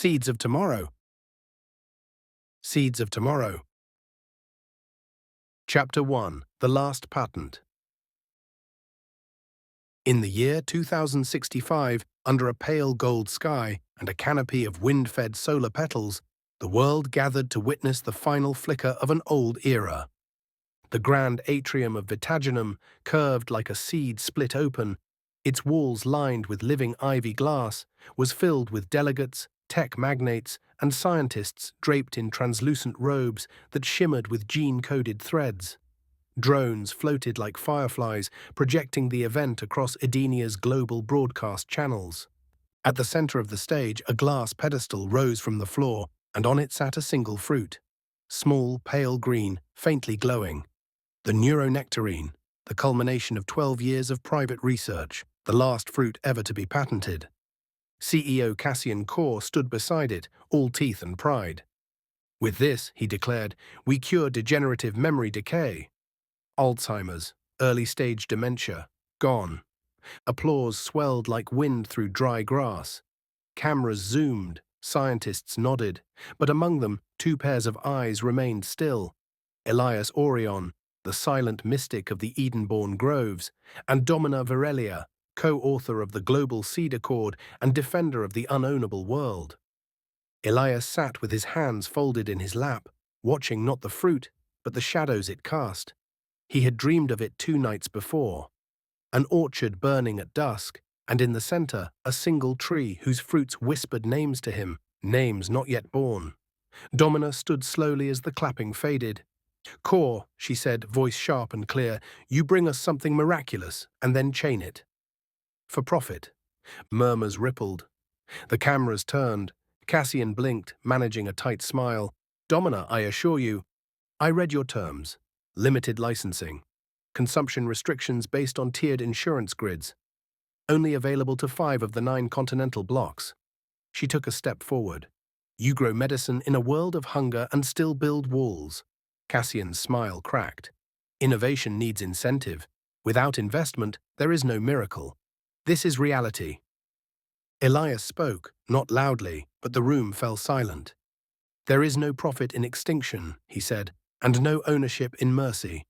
Seeds of Tomorrow. Seeds of Tomorrow. Chapter 1. The Last Patent. In the year 2065, under a pale gold sky and a canopy of wind-fed solar petals, the world gathered to witness the final flicker of an old era. The grand atrium of Vitagenum, curved like a seed split open, its walls lined with living ivy glass, was filled with delegates, tech magnates, and scientists draped in translucent robes that shimmered with gene-coded threads. Drones floated like fireflies, projecting the event across Edenia's global broadcast channels. At the center of the stage, a glass pedestal rose from the floor, and on it sat a single fruit. Small, pale green, faintly glowing. The neuronectarine, the culmination of 12 years of private research, the last fruit ever to be patented. CEO Cassian stood beside it, all teeth and pride. With this, he declared, we cure degenerative memory decay. Alzheimer's, early-stage dementia, gone. Applause swelled like wind through dry grass. Cameras zoomed, scientists nodded, but among them, two pairs of eyes remained still. Elias Aurum, the silent mystic of the Eden-born groves, and Domina Virelia, co-author of the Global Seed Accord and defender of the unownable world. Elias sat with his hands folded in his lap, watching not the fruit, but the shadows it cast. He had dreamed of it 2 nights before. An orchard burning at dusk, and in the center, a single tree whose fruits whispered names to him, names not yet born. Domina stood slowly as the clapping faded. Core, she said, voice sharp and clear, you bring us something miraculous, and then chain it. For profit. Murmurs rippled. The cameras turned. Cassian blinked, managing a tight smile. Domina, I assure you, I read your terms. Limited licensing. Consumption restrictions based on tiered insurance grids. Only available to 5 of the 9 continental blocks. She took a step forward. You grow medicine in a world of hunger and still build walls. Cassian's smile cracked. Innovation needs incentive. Without investment, there is no miracle. This is reality. Elias spoke, not loudly, but the room fell silent. There is no profit in extinction, he said, and no ownership in mercy.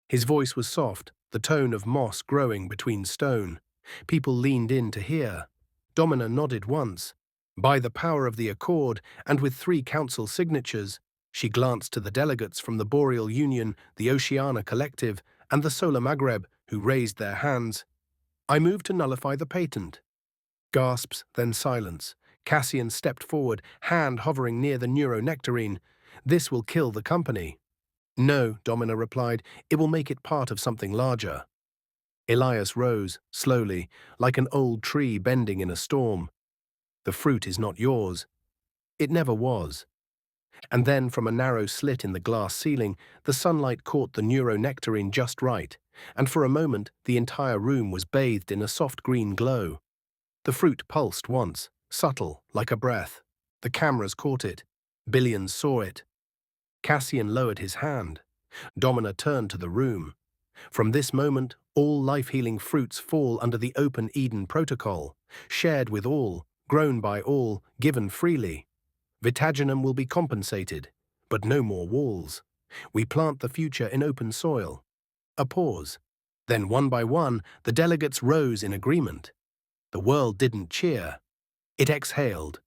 His voice was soft, the tone of moss growing between stone. People leaned in to hear. Domina nodded once. By the power of the accord, and with 3 council signatures, she glanced to the delegates from the Boreal Union, the Oceania Collective, and the Solar Maghreb, who raised their hands. I move to nullify the patent. Gasps, then silence. Cassian stepped forward, hand hovering near the neuronectarine. This will kill the company. No, Domina replied, it will make it part of something larger. Elias rose, slowly, like an old tree bending in a storm. The fruit is not yours. It never was. And then, from a narrow slit in the glass ceiling, the sunlight caught the neuronectarine just right, and for a moment the entire room was bathed in a soft green glow. The fruit pulsed once, subtle, like a breath. The cameras caught it. Billions saw it. Cassian lowered his hand. Domina turned to the room. From this moment, all life-healing fruits fall under the Open Eden Protocol, shared with all, grown by all, given freely. Vitagenum will be compensated, but no more walls. We plant the future in open soil. A pause. Then, one by one, the delegates rose in agreement. The world didn't cheer. It exhaled.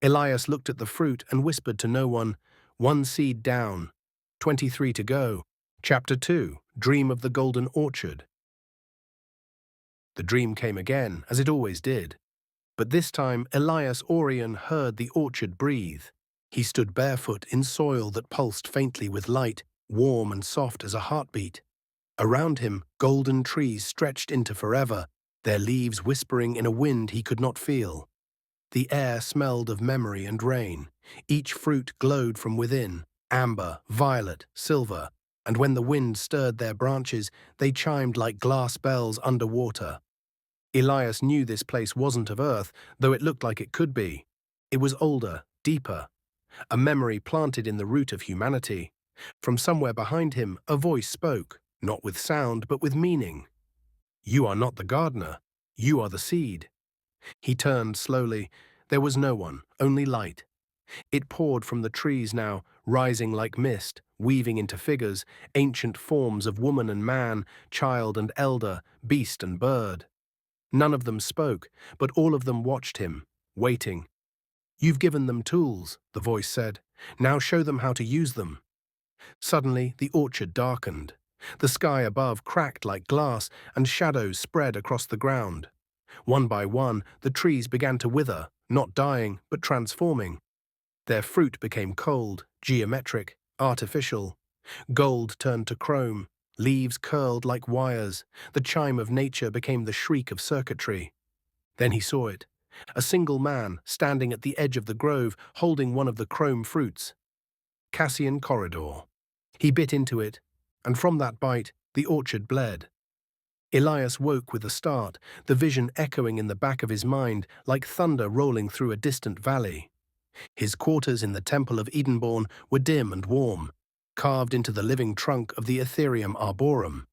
Elias looked at the fruit and whispered to no one, 1 seed down, 23 to go. Chapter 2. Dream of the Golden Orchard. The dream came again, as it always did. But this time, Elias Aurum heard the orchard breathe. He stood barefoot in soil that pulsed faintly with light, warm and soft as a heartbeat. Around him, golden trees stretched into forever, their leaves whispering in a wind he could not feel. The air smelled of memory and rain. Each fruit glowed from within, amber, violet, silver, and when the wind stirred their branches, they chimed like glass bells underwater. Elias knew this place wasn't of Earth, though it looked like it could be. It was older, deeper, a memory planted in the root of humanity. From somewhere behind him, a voice spoke, not with sound, but with meaning. You are not the gardener. You are the seed. He turned slowly. There was no one, only light. It poured from the trees now, rising like mist, weaving into figures, ancient forms of woman and man, child and elder, beast and bird. None of them spoke, but all of them watched him, waiting. "You've given them tools," the voice said. "Now show them how to use them." Suddenly, the orchard darkened. The sky above cracked like glass, and shadows spread across the ground. One by one, the trees began to wither, not dying, but transforming. Their fruit became cold, geometric, artificial. Gold turned to chrome, leaves curled like wires. The chime of nature became the shriek of circuitry. Then he saw it. A single man, standing at the edge of the grove, holding one of the chrome fruits. Cassian corridor. He bit into it, and from that bite, the orchard bled. Elias woke with a start, the vision echoing in the back of his mind like thunder rolling through a distant valley. His quarters in the Temple of Edenborn were dim and warm, carved into the living trunk of the Ethereum arborum,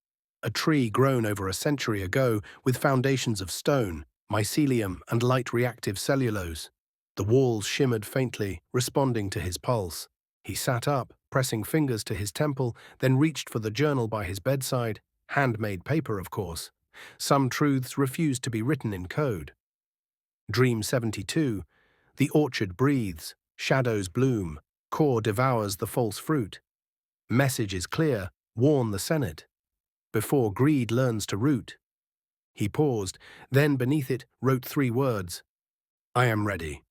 a tree grown over a century ago with foundations of stone, mycelium, and light-reactive cellulose. The walls shimmered faintly, responding to his pulse. He sat up, pressing fingers to his temple, then reached for the journal by his bedside, handmade paper, of course. Some truths refused to be written in code. Dream 72. The orchard breathes, shadows bloom, core devours the false fruit. Message is clear, warn the Senate. Before greed learns to root. He paused, then beneath it wrote 3 words. I am ready.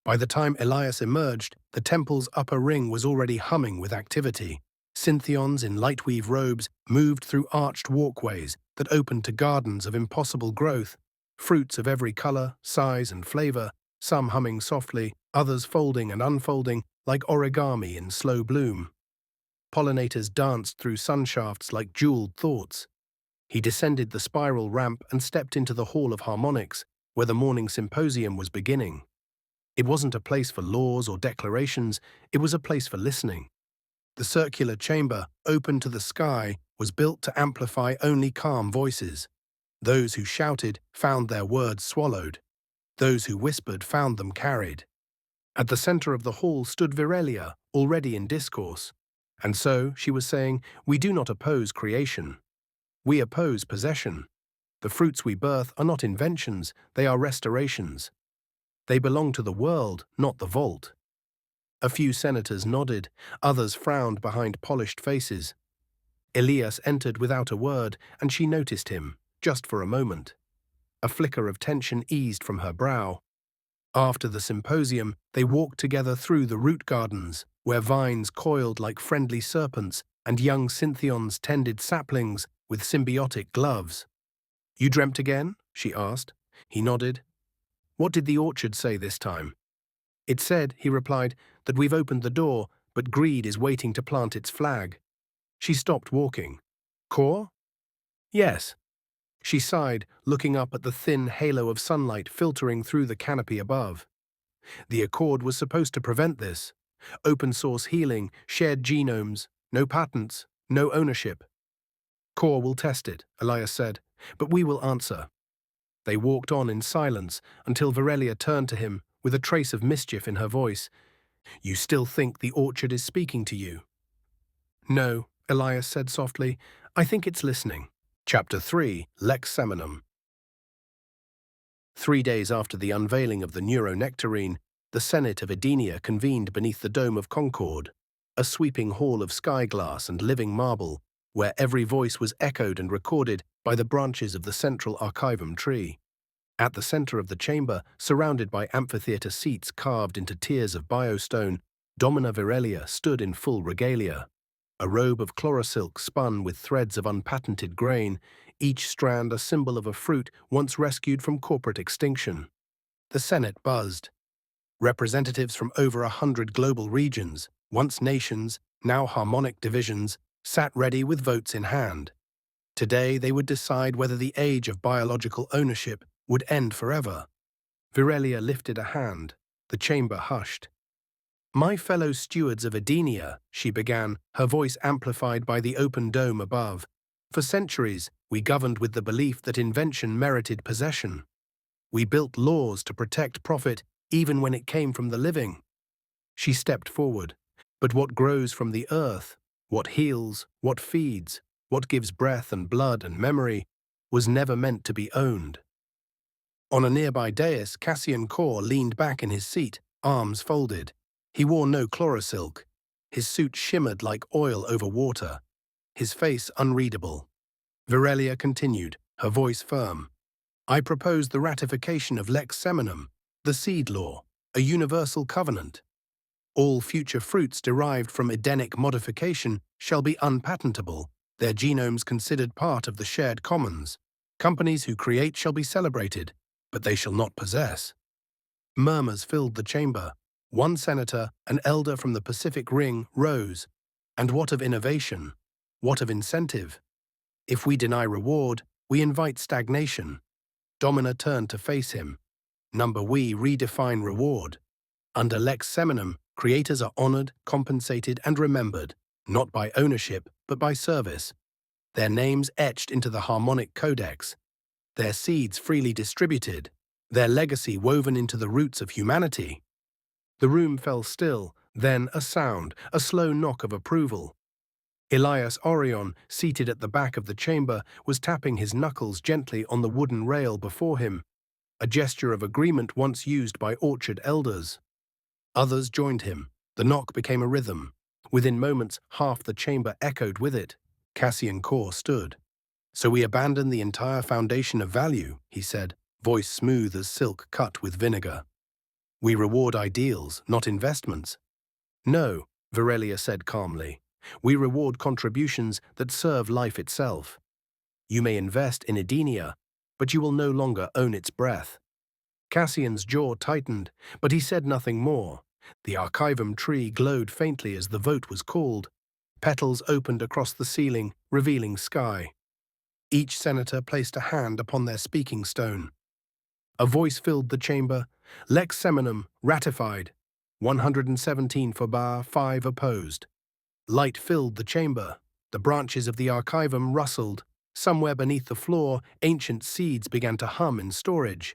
By the time Elias emerged, the temple's upper ring was already humming with activity. Cynthions in light-weave robes moved through arched walkways that opened to gardens of impossible growth, fruits of every color, size, and flavor, some humming softly, others folding and unfolding like origami in slow bloom. Pollinators danced through sunshafts like jeweled thoughts. He descended the spiral ramp and stepped into the Hall of Harmonics, where the morning symposium was beginning. It wasn't a place for laws or declarations, it was a place for listening. The circular chamber, open to the sky, was built to amplify only calm voices. Those who shouted found their words swallowed. Those who whispered found them carried. At the center of the hall stood Virelia, already in discourse. And so, she was saying, we do not oppose creation. We oppose possession. The fruits we birth are not inventions, they are restorations. They belong to the world, not the vault. A few senators nodded, others frowned behind polished faces. Elias entered without a word, and she noticed him, just for a moment. A flicker of tension eased from her brow. After the symposium, they walked together through the root gardens, where vines coiled like friendly serpents and young Cynthions tended saplings with symbiotic gloves. You dreamt again? She asked. He nodded. What did the orchard say this time? It said, he replied, that we've opened the door, but greed is waiting to plant its flag. She stopped walking. Core? Yes. She sighed, looking up at the thin halo of sunlight filtering through the canopy above. The Accord was supposed to prevent this. Open-source healing, shared genomes, no patents, no ownership. Core will test it, Elias said, but we will answer. They walked on in silence until Virelia turned to him with a trace of mischief in her voice. You still think the orchard is speaking to you? No, Elias said softly. I think it's listening. Chapter 3, Lex Seminum. 3 days after the unveiling of the neuronectarine, the Senate of Edenia convened beneath the Dome of Concord, a sweeping hall of sky glass and living marble, where every voice was echoed and recorded by the branches of the central archivum tree. At the center of the chamber, surrounded by amphitheater seats carved into tiers of biostone, Domina Virelia stood in full regalia. A robe of chlorosilk spun with threads of unpatented grain, each strand a symbol of a fruit once rescued from corporate extinction. The Senate buzzed. Representatives from over 100 global regions, once nations, now harmonic divisions, sat ready with votes in hand. Today they would decide whether the age of biological ownership would end forever. Virelia lifted a hand. The chamber hushed. My fellow stewards of Edenia, she began, her voice amplified by the open dome above. For centuries, we governed with the belief that invention merited possession. We built laws to protect profit even when it came from the living. She stepped forward. But what grows from the earth, what heals, what feeds, what gives breath and blood and memory, was never meant to be owned. On a nearby dais, Cassian leaned back in his seat, arms folded. He wore no chlorosilk. His suit shimmered like oil over water, his face unreadable. Virelia continued, her voice firm. I propose the ratification of Lex Seminum, the seed law, a universal covenant. All future fruits derived from Edenic modification shall be unpatentable, their genomes considered part of the shared commons. Companies who create shall be celebrated, but they shall not possess. Murmurs filled the chamber. One senator, an elder from the Pacific Ring, rose. And what of innovation? What of incentive? If we deny reward, we invite stagnation. Domina turned to face him. We redefine reward. Under Lex Seminum, creators are honored, compensated, and remembered, not by ownership, but by service. Their names etched into the harmonic codex. Their seeds freely distributed. Their legacy woven into the roots of humanity. The room fell still, then a sound, a slow knock of approval. Elias Orion, seated at the back of the chamber, was tapping his knuckles gently on the wooden rail before him, a gesture of agreement once used by orchard elders. Others joined him. The knock became a rhythm. Within moments, half the chamber echoed with it. Cassian stood. So we abandon the entire foundation of value, he said, voice smooth as silk cut with vinegar. We reward ideals, not investments. No, Virelia said calmly. We reward contributions that serve life itself. You may invest in Edenia, but you will no longer own its breath. Cassian's jaw tightened, but he said nothing more. The archivum tree glowed faintly as the vote was called. Petals opened across the ceiling, revealing sky. Each senator placed a hand upon their speaking stone. A voice filled the chamber. Lex Seminum, ratified. 117 for bar, 5 opposed. Light filled the chamber. The branches of the archivum rustled. Somewhere beneath the floor, ancient seeds began to hum in storage.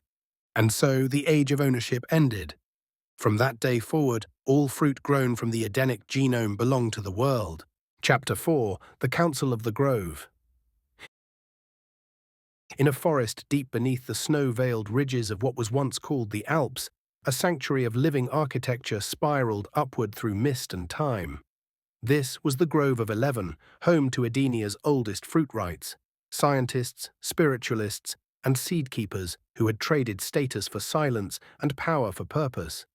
And so the age of ownership ended. From that day forward, all fruit grown from the Edenic genome belonged to the world. Chapter 4, The Council of the Grove. In a forest deep beneath the snow-veiled ridges of what was once called the Alps, a sanctuary of living architecture spiraled upward through mist and time. This was the Grove of 11, home to Edenia's oldest fruit rights, scientists, spiritualists, and seed keepers who had traded status for silence and power for purpose.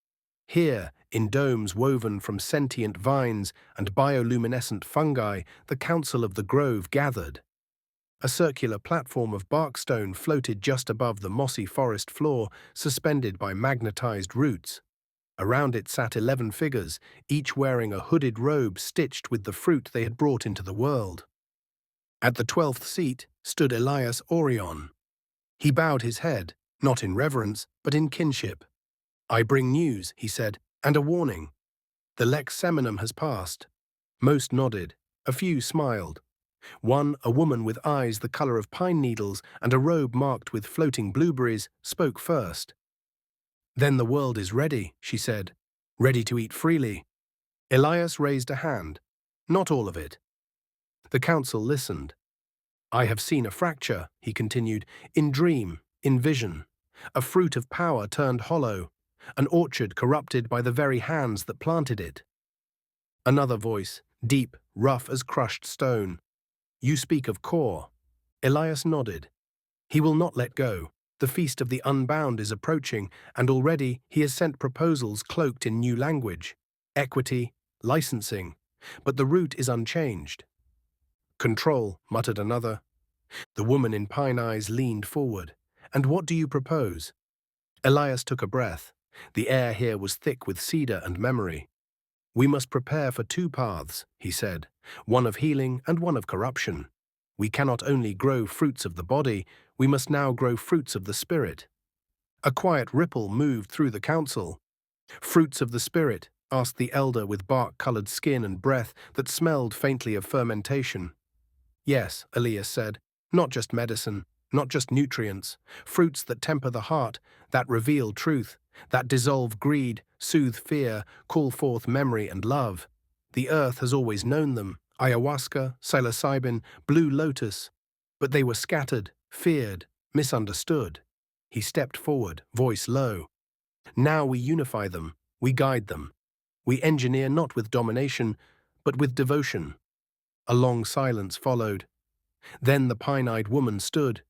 Here, in domes woven from sentient vines and bioluminescent fungi, the Council of the Grove gathered. A circular platform of barkstone floated just above the mossy forest floor, suspended by magnetized roots. Around it sat 11 figures, each wearing a hooded robe stitched with the fruit they had brought into the world. At the 12th seat stood Elias Orion. He bowed his head, not in reverence, but in kinship. I bring news, he said, and a warning. The Lex Seminum has passed. Most nodded. A few smiled. One, a woman with eyes the color of pine needles and a robe marked with floating blueberries, spoke first. Then the world is ready, she said, ready to eat freely. Elias raised a hand. Not all of it. The council listened. I have seen a fracture, he continued, in dream, in vision. A fruit of power turned hollow, an orchard corrupted by the very hands that planted it. Another voice, deep, rough as crushed stone. You speak of core. Elias nodded. He will not let go. The feast of the unbound is approaching, and already he has sent proposals cloaked in new language, equity, licensing, but the root is unchanged. Control, muttered another. The woman in pine eyes leaned forward. And what do you propose? Elias took a breath. The air here was thick with cedar and memory. We must prepare for 2 paths, he said, one of healing and one of corruption. We cannot only grow fruits of the body, we must now grow fruits of the spirit. A quiet ripple moved through the council. Fruits of the spirit, asked the elder with bark-colored skin and breath that smelled faintly of fermentation. Yes, Elias said, not just medicine, not just nutrients, fruits that temper the heart, that reveal truth, that dissolve greed, soothe fear, call forth memory and love. The earth has always known them, ayahuasca, psilocybin, blue lotus, but they were scattered, feared, misunderstood. He stepped forward, voice low. Now we unify them, we guide them. We engineer not with domination, but with devotion. A long silence followed. Then the pine-eyed woman stood.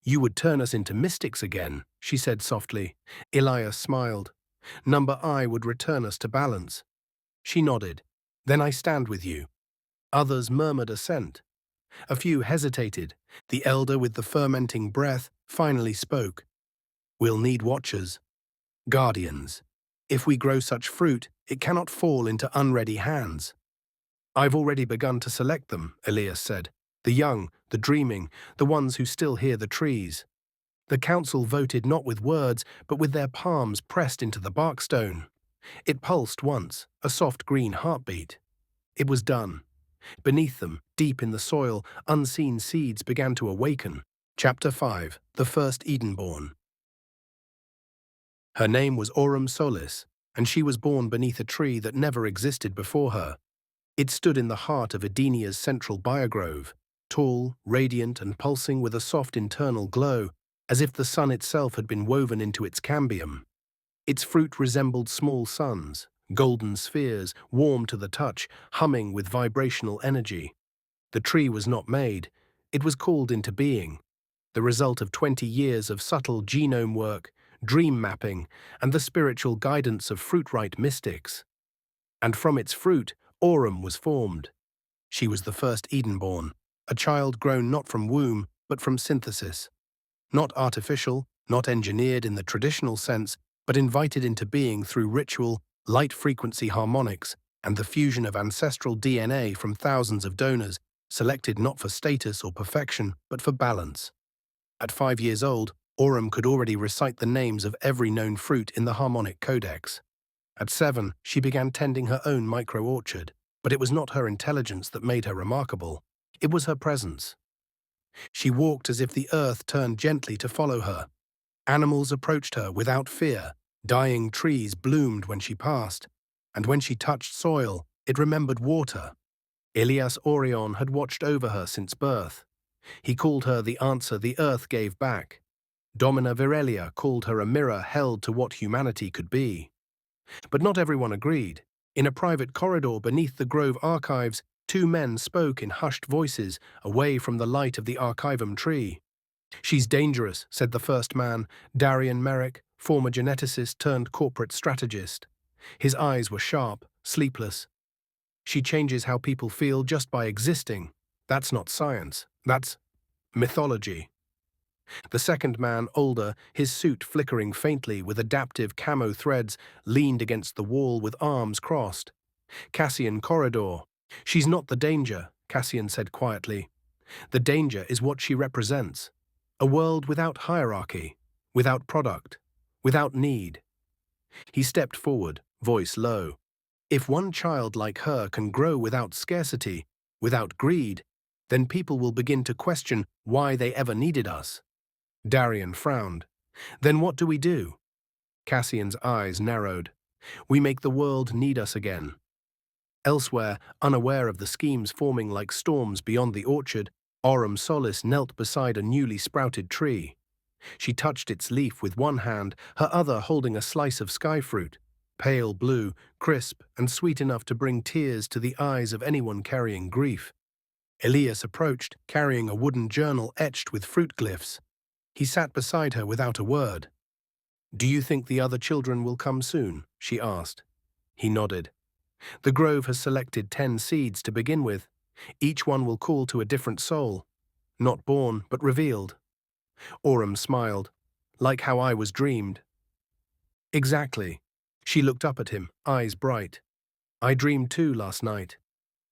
"You would turn us into mystics again," she said softly. Elias smiled. "Number I would return us to balance." She nodded. "Then I stand with you." Others murmured assent. A few hesitated. The elder with the fermenting breath finally spoke. "We'll need watchers, guardians. If we grow such fruit, it cannot fall into unready hands." "I've already begun to select them," Elias said. "The young, the dreaming, the ones who still hear the trees." The council voted not with words, but with their palms pressed into the barkstone. It pulsed once, a soft green heartbeat. It was done. Beneath them, deep in the soil, unseen seeds began to awaken. Chapter 5. The First Edenborn. Her name was Aurum Solis, and she was born beneath a tree that never existed before her. It stood in the heart of Edenia's central biogrove, tall, radiant, and pulsing with a soft internal glow, as if the sun itself had been woven into its cambium. Its fruit resembled small suns, golden spheres, warm to the touch, humming with vibrational energy. The tree was not made, it was called into being, the result of 20 years of subtle genome work, dream mapping, and the spiritual guidance of fruit-right mystics. And from its fruit, Aurum was formed. She was the first Edenborn, a child grown not from womb, but from synthesis. Not artificial, not engineered in the traditional sense, but invited into being through ritual, light-frequency harmonics, and the fusion of ancestral DNA from thousands of donors, selected not for status or perfection, but for balance. At 5 years old, Aurum could already recite the names of every known fruit in the harmonic codex. At 7, she began tending her own micro-orchard, but it was not her intelligence that made her remarkable. It was her presence. She walked as if the earth turned gently to follow her. Animals approached her without fear. Dying trees bloomed when she passed, and when she touched soil, it remembered water. Elias Orion had watched over her since birth. He called her the answer the earth gave back. Domina Virelia called her a mirror held to what humanity could be. But not everyone agreed. In a private corridor beneath the Grove archives, 2 men spoke in hushed voices, away from the light of the archivum tree. "She's dangerous," said the first man, Darian Merrick, former geneticist turned corporate strategist. His eyes were sharp, sleepless. "She changes how people feel just by existing. That's not science. That's mythology." The second man, older, his suit flickering faintly with adaptive camo threads, leaned against the wall with arms crossed. "Cassian corridor. She's not the danger," Cassian said quietly. "The danger is what she represents. A world without hierarchy, without product, without need." He stepped forward, voice low. "If one child like her can grow without scarcity, without greed, then people will begin to question why they ever needed us." Darian frowned. "Then what do we do?" Cassian's eyes narrowed. "We make the world need us again." Elsewhere, unaware of the schemes forming like storms beyond the orchard, Aurum Solis knelt beside a newly sprouted tree. She touched its leaf with one hand, her other holding a slice of sky fruit, pale blue, crisp, and sweet enough to bring tears to the eyes of anyone carrying grief. Elias approached, carrying a wooden journal etched with fruit glyphs. He sat beside her without a word. "Do you think the other children will come soon?" she asked. He nodded. "The grove has selected 10 seeds to begin with. Each one will call to a different soul. Not born, but revealed." Aurum smiled. "Like how I was dreamed." "Exactly." She looked up at him, eyes bright. "I dreamed too last night.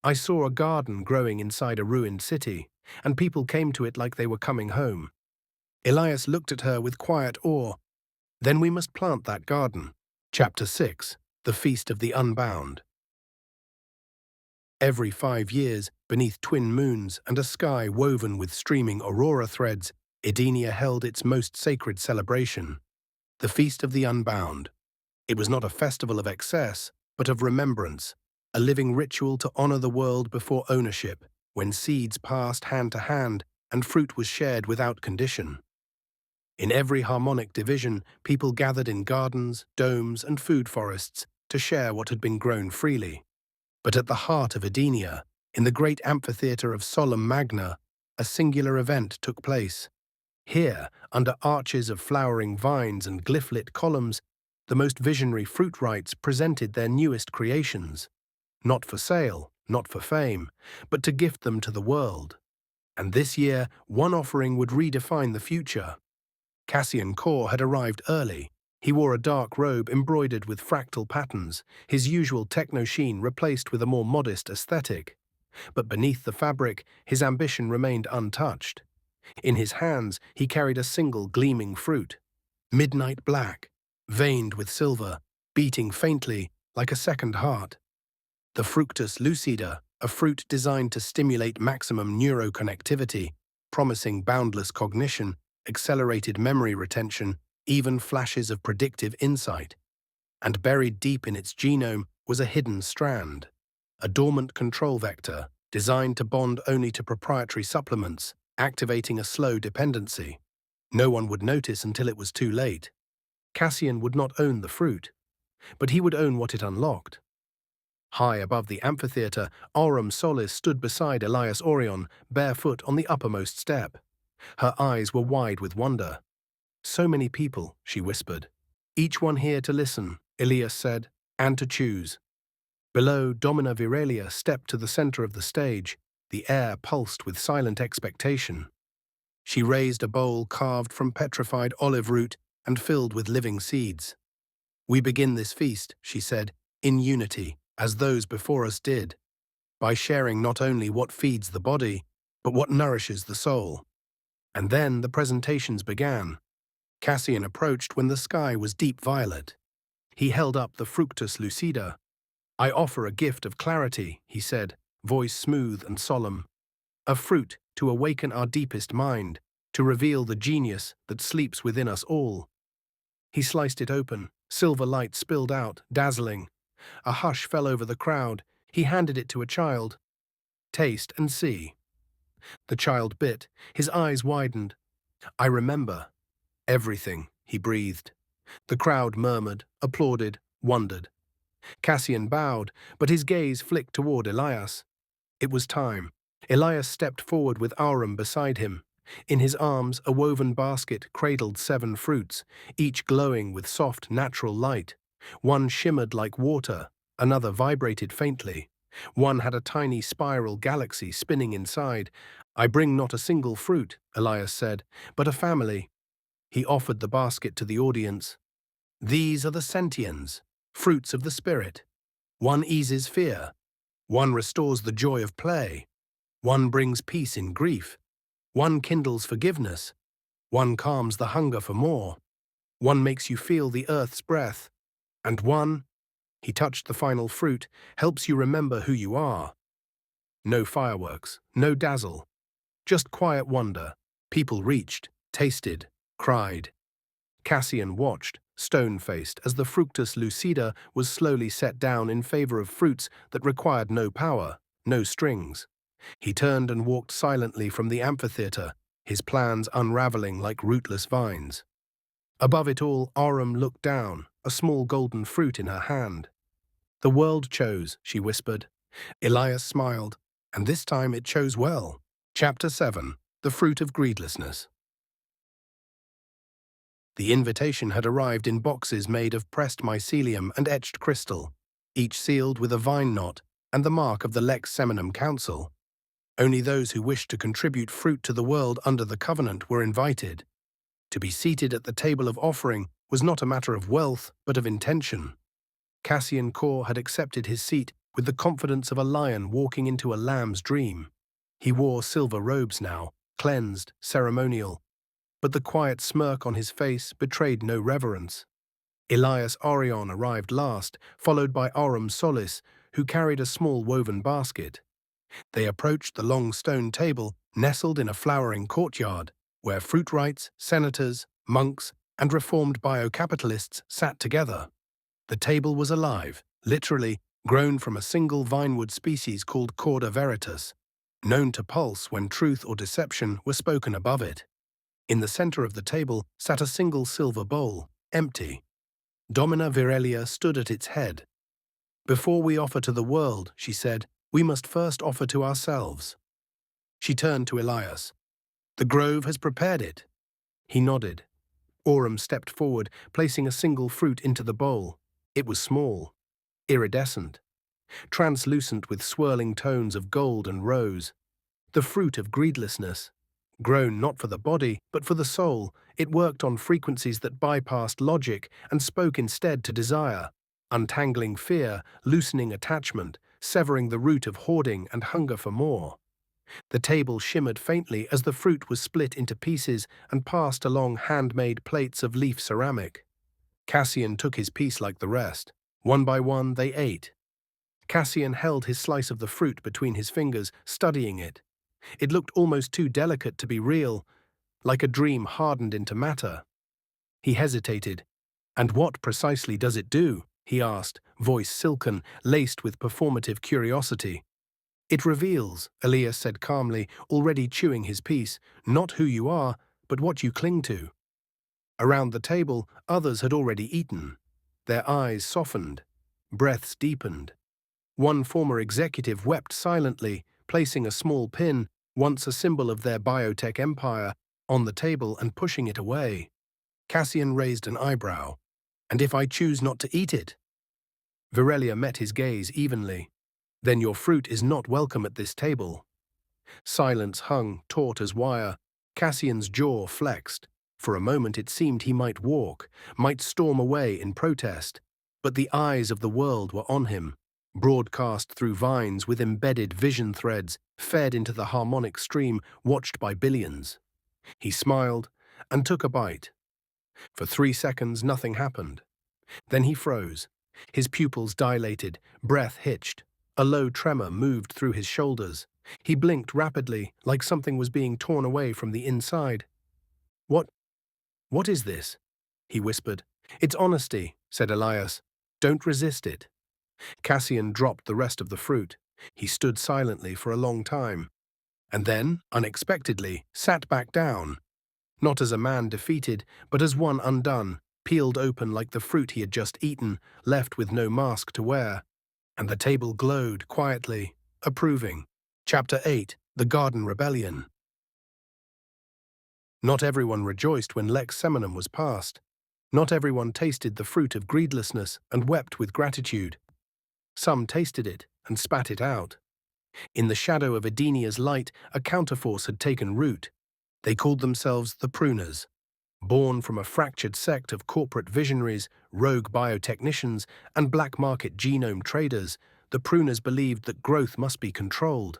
I saw a garden growing inside a ruined city, and people came to it like they were coming home." Elias looked at her with quiet awe. "Then we must plant that garden." Chapter 6. The Feast of the Unbound. Every 5 years, beneath twin moons and a sky woven with streaming aurora threads, Edenia held its most sacred celebration, the Feast of the Unbound. It was not a festival of excess, but of remembrance, a living ritual to honor the world before ownership, when seeds passed hand to hand and fruit was shared without condition. In every harmonic division, people gathered in gardens, domes, and food forests to share what had been grown freely. But at the heart of Edenia, in the great amphitheatre of Solemn Magna, a singular event took place. Here, under arches of flowering vines and glyph-lit columns, the most visionary fruit rites presented their newest creations, not for sale, not for fame, but to gift them to the world. And this year, one offering would redefine the future. Cassian had arrived early. He wore a dark robe embroidered with fractal patterns, his usual techno-sheen replaced with a more modest aesthetic. But beneath the fabric, his ambition remained untouched. In his hands, he carried a single gleaming fruit, midnight black, veined with silver, beating faintly like a second heart. The fructus lucida, a fruit designed to stimulate maximum neuroconnectivity, promising boundless cognition, accelerated memory retention, even flashes of predictive insight. And buried deep in its genome was a hidden strand, a dormant control vector designed to bond only to proprietary supplements, activating a slow dependency. No one would notice until it was too late. Cassian would not own the fruit, but he would own what it unlocked. High above the amphitheatre, Aurum Solis stood beside Elias Orion, barefoot on the uppermost step. Her eyes were wide with wonder. "So many people," she whispered. "Each one here to listen," Elias said, "and to choose." Below, Domina Viralia stepped to the center of the stage. The air pulsed with silent expectation. She raised a bowl carved from petrified olive root and filled with living seeds. "We begin this feast," she said, "in unity, as those before us did, by sharing not only what feeds the body, but what nourishes the soul." And then the presentations began. Cassian approached when the sky was deep violet. He held up the fructus lucida. "I offer a gift of clarity," he said, voice smooth and solemn. "A fruit to awaken our deepest mind, to reveal the genius that sleeps within us all." He sliced it open. Silver light spilled out, dazzling. A hush fell over the crowd. He handed it to a child. "Taste and see." The child bit. His eyes widened. "I remember everything," he breathed. The crowd murmured, applauded, wondered. Cassian bowed, but his gaze flicked toward Elias. It was time. Elias stepped forward with Aurum beside him. In his arms, a woven basket cradled 7 fruits, each glowing with soft, natural light. One shimmered like water, another vibrated faintly. One had a tiny spiral galaxy spinning inside. "I bring not a single fruit," Elias said, "but a family." He offered the basket to the audience. "These are the sentiens, fruits of the spirit. One eases fear. One restores the joy of play. One brings peace in grief. One kindles forgiveness. One calms the hunger for more. One makes you feel the earth's breath. And one," he touched the final fruit, "helps you remember who you are." No fireworks, no dazzle, just quiet wonder. People reached, tasted, cried. Cassian watched, stone-faced, as the fructus lucida was slowly set down in favor of fruits that required no power, no strings. He turned and walked silently from the amphitheatre, his plans unraveling like rootless vines. Above it all, Aurum looked down, a small golden fruit in her hand. "The world chose," she whispered. Elias smiled, and this time it chose well. Chapter 7. The Fruit of Greedlessness. The invitation had arrived in boxes made of pressed mycelium and etched crystal, each sealed with a vine knot and the mark of the Lex Seminum Council. Only those who wished to contribute fruit to the world under the covenant were invited. To be seated at the table of offering was not a matter of wealth, but of intention. Cassian had accepted his seat with the confidence of a lion walking into a lamb's dream. He wore silver robes now, cleansed, ceremonial, but the quiet smirk on his face betrayed no reverence. Elias Orion arrived last, followed by Aurum Solis, who carried a small woven basket. They approached the long stone table, nestled in a flowering courtyard. where fruit rights, senators, monks, and reformed biocapitalists sat together. The table was alive, literally grown from a single vinewood species called Corda veritas, known to pulse when truth or deception were spoken above it. In the center of the table sat a single silver bowl, empty. Domina Virelia stood at its head. "Before we offer to the world," she said, "we must first offer to ourselves." She turned to Elias. "The grove has prepared it." He nodded. Aurum stepped forward, placing a single fruit into the bowl. It was small, iridescent, translucent with swirling tones of gold and rose. The fruit of greedlessness. Grown not for the body, but for the soul, it worked on frequencies that bypassed logic and spoke instead to desire, untangling fear, loosening attachment, severing the root of hoarding and hunger for more. The table shimmered faintly as the fruit was split into pieces and passed along handmade plates of leaf ceramic. Cassian took his piece like the rest. One by one, they ate. Cassian held his slice of the fruit between his fingers, studying it. It looked almost too delicate to be real, like a dream hardened into matter. He hesitated. "And what precisely does it do?" he asked, voice silken, laced with performative curiosity. "It reveals," Elias said calmly, already chewing his piece, "not who you are, but what you cling to." Around the table, others had already eaten. Their eyes softened, breaths deepened. One former executive wept silently, placing a small pin, once a symbol of their biotech empire, on the table and pushing it away. Cassian raised an eyebrow. "And if I choose not to eat it?" Virelia met his gaze evenly. "Then your fruit is not welcome at this table." Silence hung, taut as wire. Cassian's jaw flexed. For a moment it seemed he might walk, might storm away in protest. But the eyes of the world were on him, broadcast through vines with embedded vision threads, fed into the harmonic stream, watched by billions. He smiled and took a bite. For 3 seconds, nothing happened. Then he froze. His pupils dilated, breath hitched. A low tremor moved through his shoulders. He blinked rapidly, like something was being torn away from the inside. What is this?" he whispered. "It's honesty," said Elias. "Don't resist it." Cassian dropped the rest of the fruit. He stood silently for a long time, and then, unexpectedly, sat back down, not as a man defeated, but as one undone, peeled open like the fruit he had just eaten, left with no mask to wear. And the table glowed quietly, approving. Chapter 8: The Garden Rebellion. Not everyone rejoiced when Lex Seminum was passed. Not everyone tasted the fruit of greedlessness and wept with gratitude. Some tasted it and spat it out. In the shadow of Edenia's light, a counterforce had taken root. They called themselves the Pruners. Born from a fractured sect of corporate visionaries, rogue biotechnicians, and black market genome traders, the Pruners believed that growth must be controlled.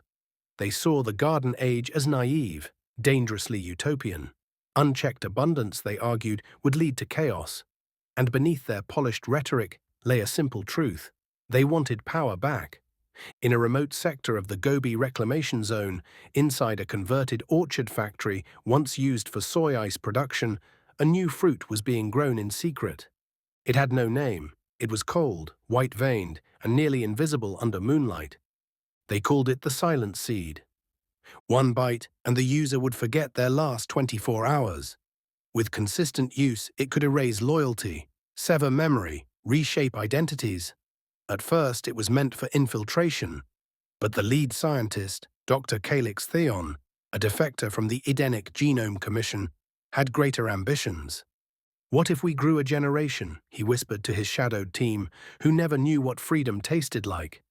They saw the Garden Age as naive, dangerously utopian. Unchecked abundance, they argued, would lead to chaos. And beneath their polished rhetoric lay a simple truth. They wanted power back. In a remote sector of the Gobi Reclamation Zone, inside a converted orchard factory once used for soy ice production, a new fruit was being grown in secret. It had no name. It was cold, white-veined, and nearly invisible under moonlight. They called it the silent seed. One bite, and the user would forget their last 24 hours. With consistent use, it could erase loyalty, sever memory, reshape identities. At first, it was meant for infiltration, but the lead scientist, Dr. Calix Theon, a defector from the Edenic Genome Commission, had greater ambitions. "What if we grew a generation?" he whispered to his shadowed team, who never knew what freedom tasted like.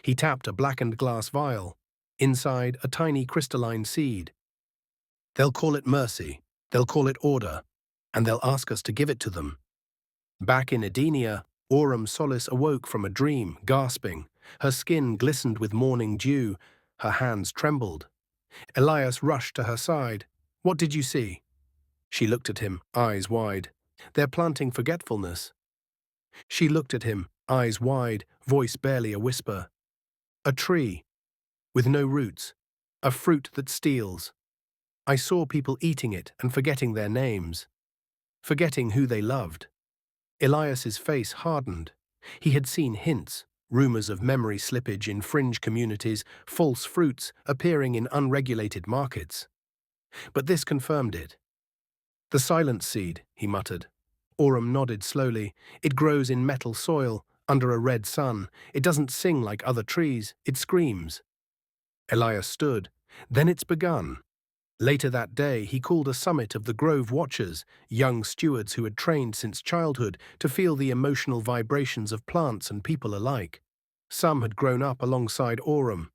He tapped a blackened glass vial. Inside, a tiny crystalline seed. "They'll call it mercy, they'll call it order, and they'll ask us to give it to them." Back in Edenia, Aurum Solis awoke from a dream, gasping. Her skin glistened with morning dew. Her hands trembled. Elias rushed to her side. "What did you see?" She looked at him, eyes wide. "They're planting forgetfulness." She looked at him, eyes wide, voice barely a whisper. "A tree, with no roots, a fruit that steals." I saw people eating it and forgetting their names, forgetting who they loved. Elias's face hardened. He had seen hints, rumors of memory slippage in fringe communities, false fruits appearing in unregulated markets. But this confirmed it. The silent seed, he muttered. Aurum nodded slowly. It grows in metal soil, under a red sun. It doesn't sing like other trees, it screams. Elias stood. Then it's begun. Later that day, he called a summit of the Grove Watchers, young stewards who had trained since childhood to feel the emotional vibrations of plants and people alike. Some had grown up alongside Aurum.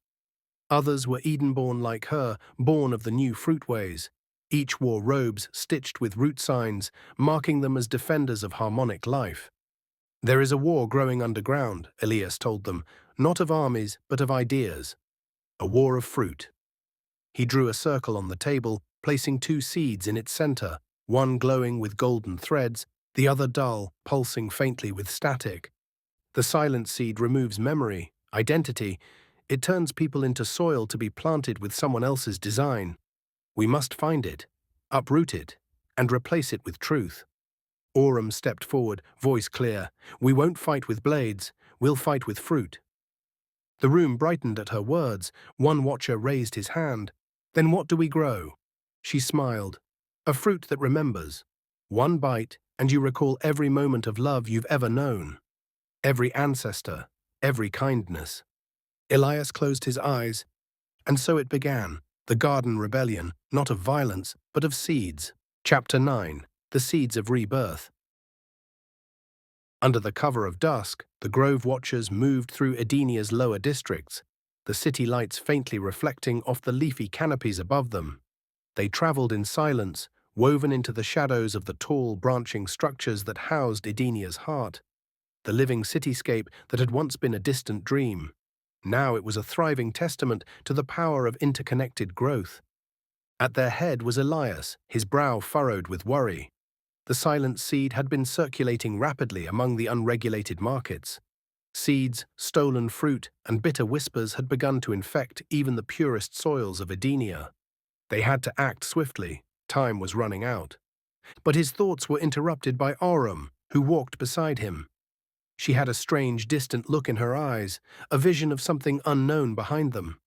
Others were Eden-born like her, born of the new fruitways. Each wore robes stitched with root signs, marking them as defenders of harmonic life. There is a war growing underground, Elias told them, not of armies, but of ideas. A war of fruit. He drew a circle on the table, placing 2 seeds in its center, one glowing with golden threads, the other dull, pulsing faintly with static. The silent seed removes memory, identity. It turns people into soil to be planted with someone else's design. We must find it, uproot it, and replace it with truth. Aurum stepped forward, voice clear. We won't fight with blades, we'll fight with fruit. The room brightened at her words. One watcher raised his hand. Then what do we grow? She smiled. A fruit that remembers. One bite, and you recall every moment of love you've ever known. Every ancestor, every kindness. Elias closed his eyes, and so it began. The garden rebellion, not of violence, but of seeds. Chapter 9. The Seeds of Rebirth. Under the cover of dusk, the Grove Watchers moved through Edenia's lower districts, the city lights faintly reflecting off the leafy canopies above them. They traveled in silence, woven into the shadows of the tall, branching structures that housed Edenia's heart, the living cityscape that had once been a distant dream. Now it was a thriving testament to the power of interconnected growth. At their head was Elias, his brow furrowed with worry. The silent seed had been circulating rapidly among the unregulated markets. Seeds, stolen fruit, and bitter whispers had begun to infect even the purest soils of Edenia. They had to act swiftly. Time was running out. But his thoughts were interrupted by Aurum, who walked beside him. She had a strange, distant look in her eyes, a vision of something unknown behind them.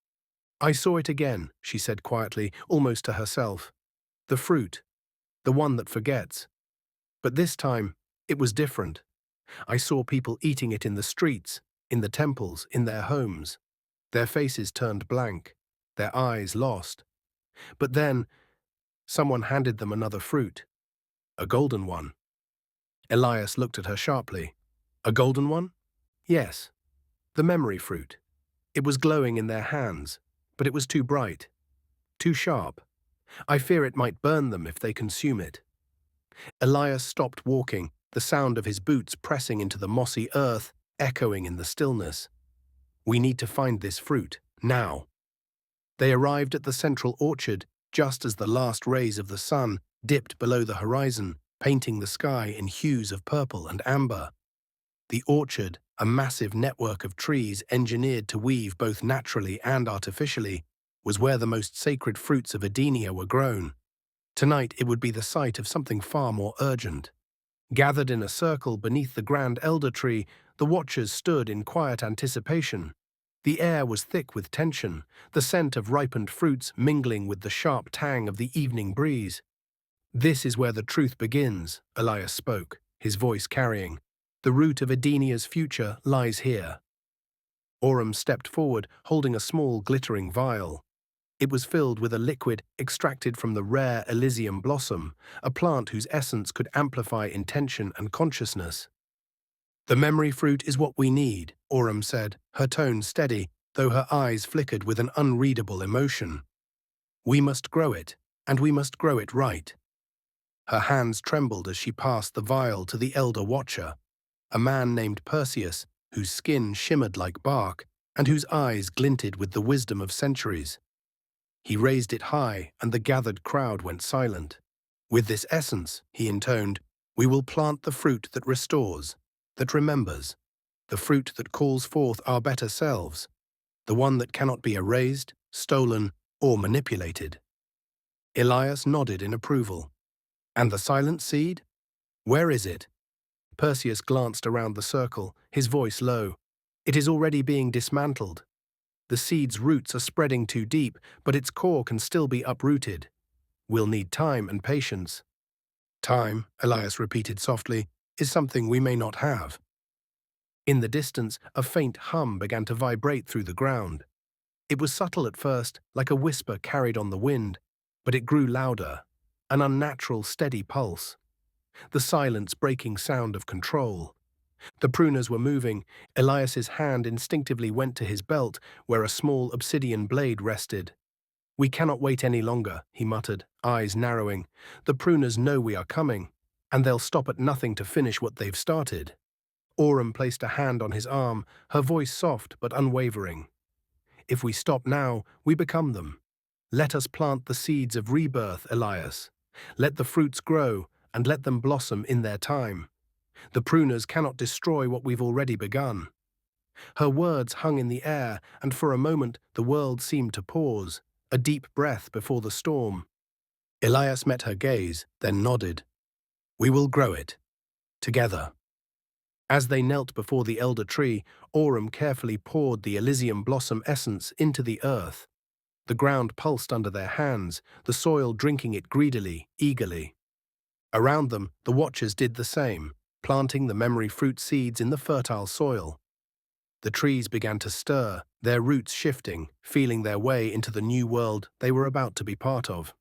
I saw it again, she said quietly, almost to herself. The fruit, the one that forgets. But this time, it was different. I saw people eating it in the streets, in the temples, in their homes. Their faces turned blank, their eyes lost. But then, someone handed them another fruit, a golden one. Elias looked at her sharply. A golden one? Yes, the memory fruit. It was glowing in their hands, but it was too bright, too sharp. I fear it might burn them if they consume it. Elias stopped walking, the sound of his boots pressing into the mossy earth, echoing in the stillness. We need to find this fruit, now. They arrived at the central orchard just as the last rays of the sun dipped below the horizon, painting the sky in hues of purple and amber. The orchard, a massive network of trees engineered to weave both naturally and artificially, was where the most sacred fruits of Edenia were grown. Tonight it would be the site of something far more urgent. Gathered in a circle beneath the grand elder tree, the watchers stood in quiet anticipation. The air was thick with tension, the scent of ripened fruits mingling with the sharp tang of the evening breeze. This is where the truth begins, Elias spoke, his voice carrying. The root of Edenia's future lies here. Aurum stepped forward, holding a small glittering vial. It was filled with a liquid extracted from the rare Elysium blossom, a plant whose essence could amplify intention and consciousness. The memory fruit is what we need, Aurum said, her tone steady, though her eyes flickered with an unreadable emotion. We must grow it, and we must grow it right. Her hands trembled as she passed the vial to the elder watcher, a man named Perseus, whose skin shimmered like bark, and whose eyes glinted with the wisdom of centuries. He raised it high, and the gathered crowd went silent. With this essence, he intoned, we will plant the fruit that restores, that remembers, the fruit that calls forth our better selves, the one that cannot be erased, stolen, or manipulated. Elias nodded in approval. And the silent seed? Where is it? Perseus glanced around the circle, his voice low. It is already being dismantled. The seed's roots are spreading too deep, but its core can still be uprooted. We'll need time and patience. Time, Elias repeated softly, is something we may not have. In the distance, a faint hum began to vibrate through the ground. It was subtle at first, like a whisper carried on the wind, but it grew louder, an unnatural, steady pulse. The silence breaking sound of control. The pruners were moving. Elias's hand instinctively went to his belt, where a small obsidian blade rested. We cannot wait any longer, he muttered, eyes narrowing. The pruners know we are coming, and they'll stop at nothing to finish what they've started. Aurum placed a hand on his arm, her voice soft but unwavering. If we stop now, we become them. Let us plant the seeds of rebirth, Elias. Let the fruits grow, and let them blossom in their time. The pruners cannot destroy what we've already begun. Her words hung in the air, and for a moment the world seemed to pause, a deep breath before the storm. Elias met her gaze, then nodded. We will grow it. Together. As they knelt before the elder tree, Aurum carefully poured the Elysium blossom essence into the earth. The ground pulsed under their hands, the soil drinking it greedily, eagerly. Around them, the watchers did the same, planting the memory fruit seeds in the fertile soil. The trees began to stir, their roots shifting, feeling their way into the new world they were about to be part of.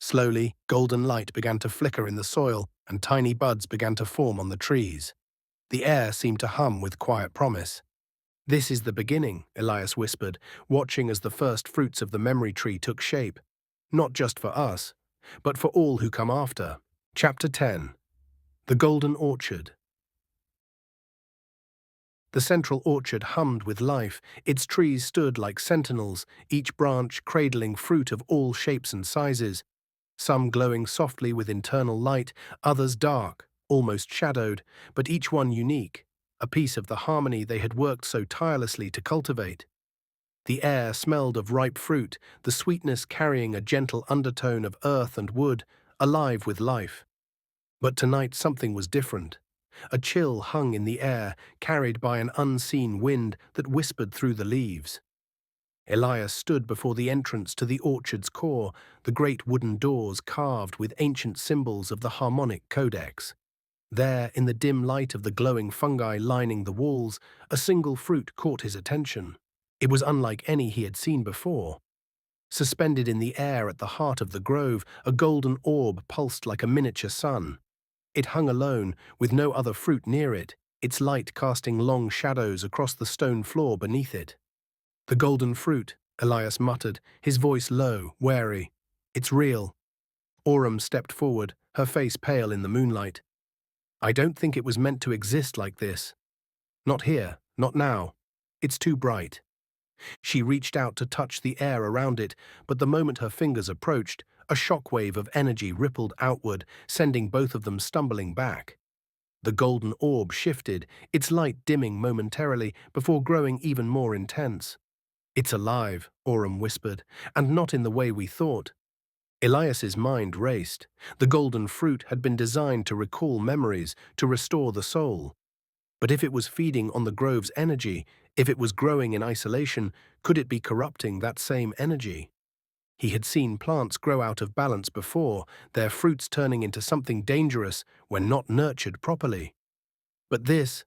Slowly, golden light began to flicker in the soil, and tiny buds began to form on the trees. The air seemed to hum with quiet promise. This is the beginning, Elias whispered, watching as the first fruits of the memory tree took shape. Not just for us, but for all who come after. Chapter 10. The Golden Orchard. The central orchard hummed with life. Its trees stood like sentinels, each branch cradling fruit of all shapes and sizes, some glowing softly with internal light, others dark, almost shadowed, but each one unique, a piece of the harmony they had worked so tirelessly to cultivate. The air smelled of ripe fruit, the sweetness carrying a gentle undertone of earth and wood, alive with life. But tonight something was different. A chill hung in the air, carried by an unseen wind that whispered through the leaves. Elias stood before the entrance to the orchard's core, the great wooden doors carved with ancient symbols of the harmonic codex. There, in the dim light of the glowing fungi lining the walls, a single fruit caught his attention. It was unlike any he had seen before. Suspended in the air at the heart of the grove, a golden orb pulsed like a miniature sun. It hung alone, with no other fruit near it, its light casting long shadows across the stone floor beneath it. The golden fruit, Elias muttered, his voice low, wary. It's real. Aurum stepped forward, her face pale in the moonlight. I don't think it was meant to exist like this. Not here, not now. It's too bright. She reached out to touch the air around it, but the moment her fingers approached, a shockwave of energy rippled outward, sending both of them stumbling back. The golden orb shifted, its light dimming momentarily before growing even more intense. It's alive, Aurum whispered, and not in the way we thought. Elias's mind raced. The golden fruit had been designed to recall memories, to restore the soul. But if it was feeding on the grove's energy, if it was growing in isolation, could it be corrupting that same energy? He had seen plants grow out of balance before, their fruits turning into something dangerous when not nurtured properly. But this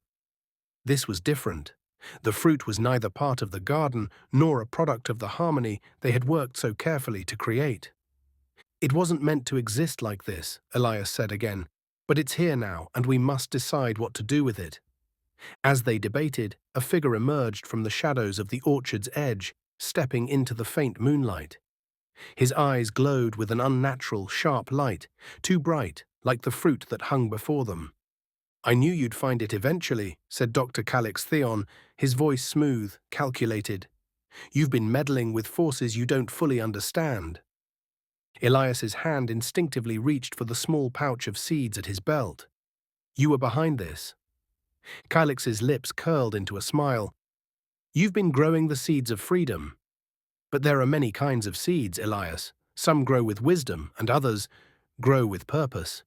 was different. The fruit was neither part of the garden nor a product of the harmony they had worked so carefully to create. It wasn't meant to exist like this, Elias said again, but it's here now and we must decide what to do with it. As they debated, a figure emerged from the shadows of the orchard's edge, stepping into the faint moonlight. His eyes glowed with an unnatural, sharp light, too bright, like the fruit that hung before them. I knew you'd find it eventually, said Dr. Calix Theon, his voice smooth, calculated. You've been meddling with forces you don't fully understand. Elias's hand instinctively reached for the small pouch of seeds at his belt. You were behind this. Calix's lips curled into a smile. You've been growing the seeds of freedom. But there are many kinds of seeds, Elias. Some grow with wisdom, and others grow with purpose.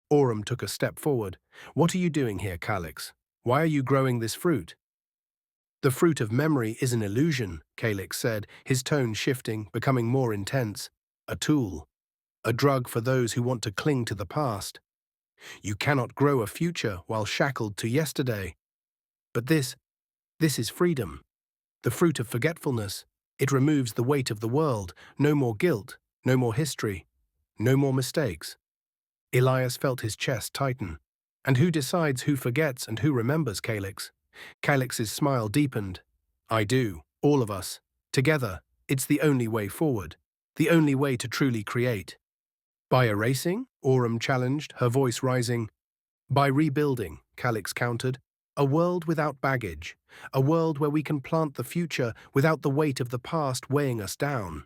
Aurum took a step forward. What are you doing here, Calyx? Why are you growing this fruit? The fruit of memory is an illusion, Calyx said, his tone shifting, becoming more intense. A tool. A drug for those who want to cling to the past. You cannot grow a future while shackled to yesterday. But this is freedom. The fruit of forgetfulness. It removes the weight of the world. No more guilt, no more history, no more mistakes. Elias felt his chest tighten. And who decides who forgets and who remembers, Calyx? Calyx's smile deepened. I do, all of us. Together, it's the only way forward. The only way to truly create. By erasing? Aurum challenged, her voice rising. By rebuilding, Calyx countered. A world without baggage. A world where we can plant the future without the weight of the past weighing us down.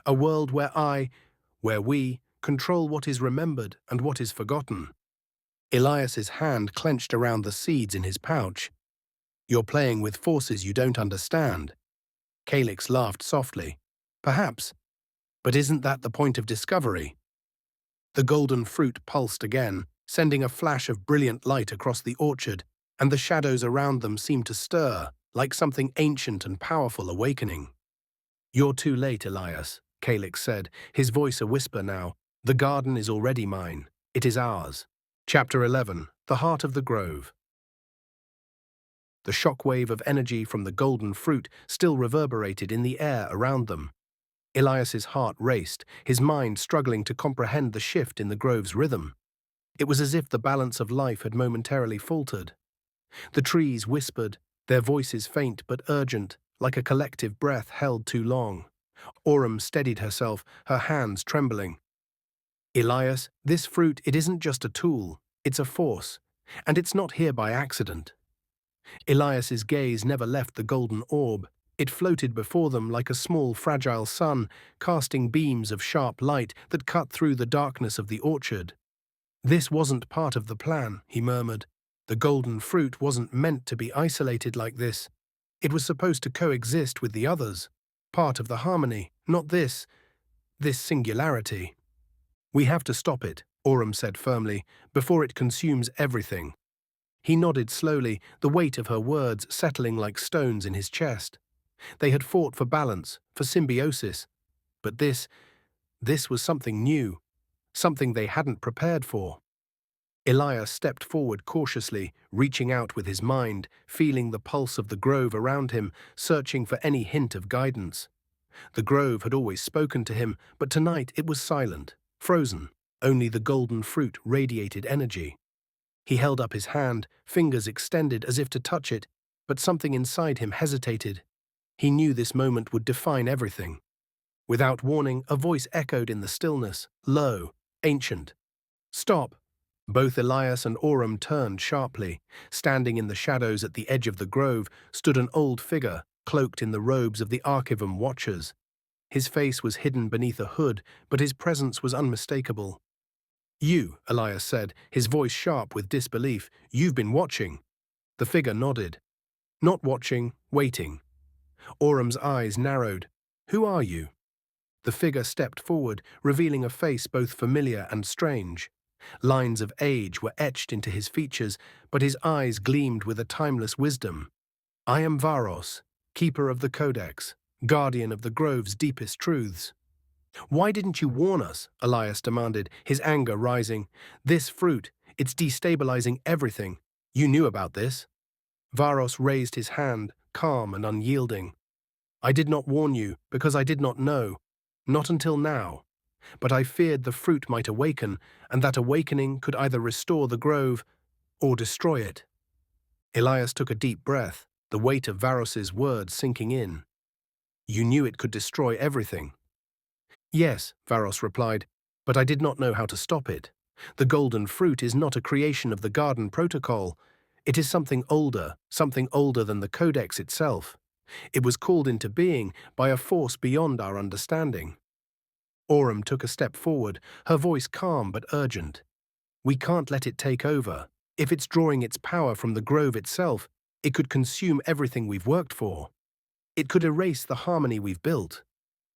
A world where we, control what is remembered and what is forgotten. Elias's hand clenched around the seeds in his pouch. You're playing with forces you don't understand. Calyx laughed softly. Perhaps. But isn't that the point of discovery? The golden fruit pulsed again, sending a flash of brilliant light across the orchard, and the shadows around them seemed to stir, like something ancient and powerful awakening. You're too late, Elias, Calyx said, his voice a whisper now. The garden is already mine. It is ours. Chapter 11. The Heart of the Grove. The shockwave of energy from the golden fruit still reverberated in the air around them. Elias's heart raced, his mind struggling to comprehend the shift in the grove's rhythm. It was as if the balance of life had momentarily faltered. The trees whispered, their voices faint but urgent, like a collective breath held too long. Aurum steadied herself, her hands trembling. Elias, this fruit, it isn't just a tool, it's a force, and it's not here by accident. Elias's gaze never left the golden orb. It floated before them like a small, fragile sun, casting beams of sharp light that cut through the darkness of the orchard. This wasn't part of the plan, he murmured. The golden fruit wasn't meant to be isolated like this. It was supposed to coexist with the others, part of the harmony, not this singularity. We have to stop it, Aurum said firmly, before it consumes everything. He nodded slowly, the weight of her words settling like stones in his chest. They had fought for balance, for symbiosis. But this was something new, something they hadn't prepared for. Elias stepped forward cautiously, reaching out with his mind, feeling the pulse of the grove around him, searching for any hint of guidance. The grove had always spoken to him, but tonight it was silent, frozen. Only the golden fruit radiated energy. He held up his hand, fingers extended as if to touch it, but something inside him hesitated. He knew this moment would define everything. Without warning, a voice echoed in the stillness, low, ancient. Stop! Both Elias and Aurum turned sharply. Standing in the shadows at the edge of the grove stood an old figure, cloaked in the robes of the Archivum Watchers. His face was hidden beneath a hood, but his presence was unmistakable. You, Elias said, his voice sharp with disbelief, you've been watching. The figure nodded. Not watching, waiting. Aurum's eyes narrowed. Who are you? The figure stepped forward, revealing a face both familiar and strange. Lines of age were etched into his features, but his eyes gleamed with a timeless wisdom. I am Varos, keeper of the Codex, guardian of the grove's deepest truths. Why didn't you warn us? Elias demanded, his anger rising. This fruit, it's destabilizing everything. You knew about this. Varos raised his hand, calm and unyielding. I did not warn you because I did not know. Not until now. But I feared the fruit might awaken, and that awakening could either restore the grove or destroy it. Elias took a deep breath, the weight of Varos's words sinking in. You knew it could destroy everything. Yes, Varos replied, but I did not know how to stop it. The golden fruit is not a creation of the garden protocol. It is something older than the Codex itself. It was called into being by a force beyond our understanding. Aurum took a step forward, her voice calm but urgent. We can't let it take over. If it's drawing its power from the grove itself, it could consume everything we've worked for. It could erase the harmony we've built.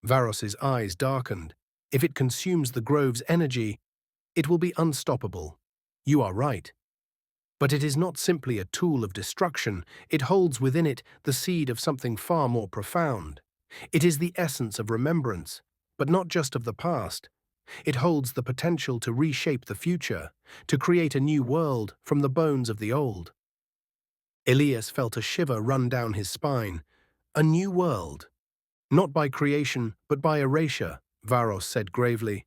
Varos's eyes darkened, If it consumes the grove's energy, it will be unstoppable. You are right. But it is not simply a tool of destruction, it holds within it the seed of something far more profound. It is the essence of remembrance, but not just of the past. It holds the potential to reshape the future, to create a new world from the bones of the old. Elias felt a shiver run down his spine. A new world. Not by creation, but by erasure, Varos said gravely.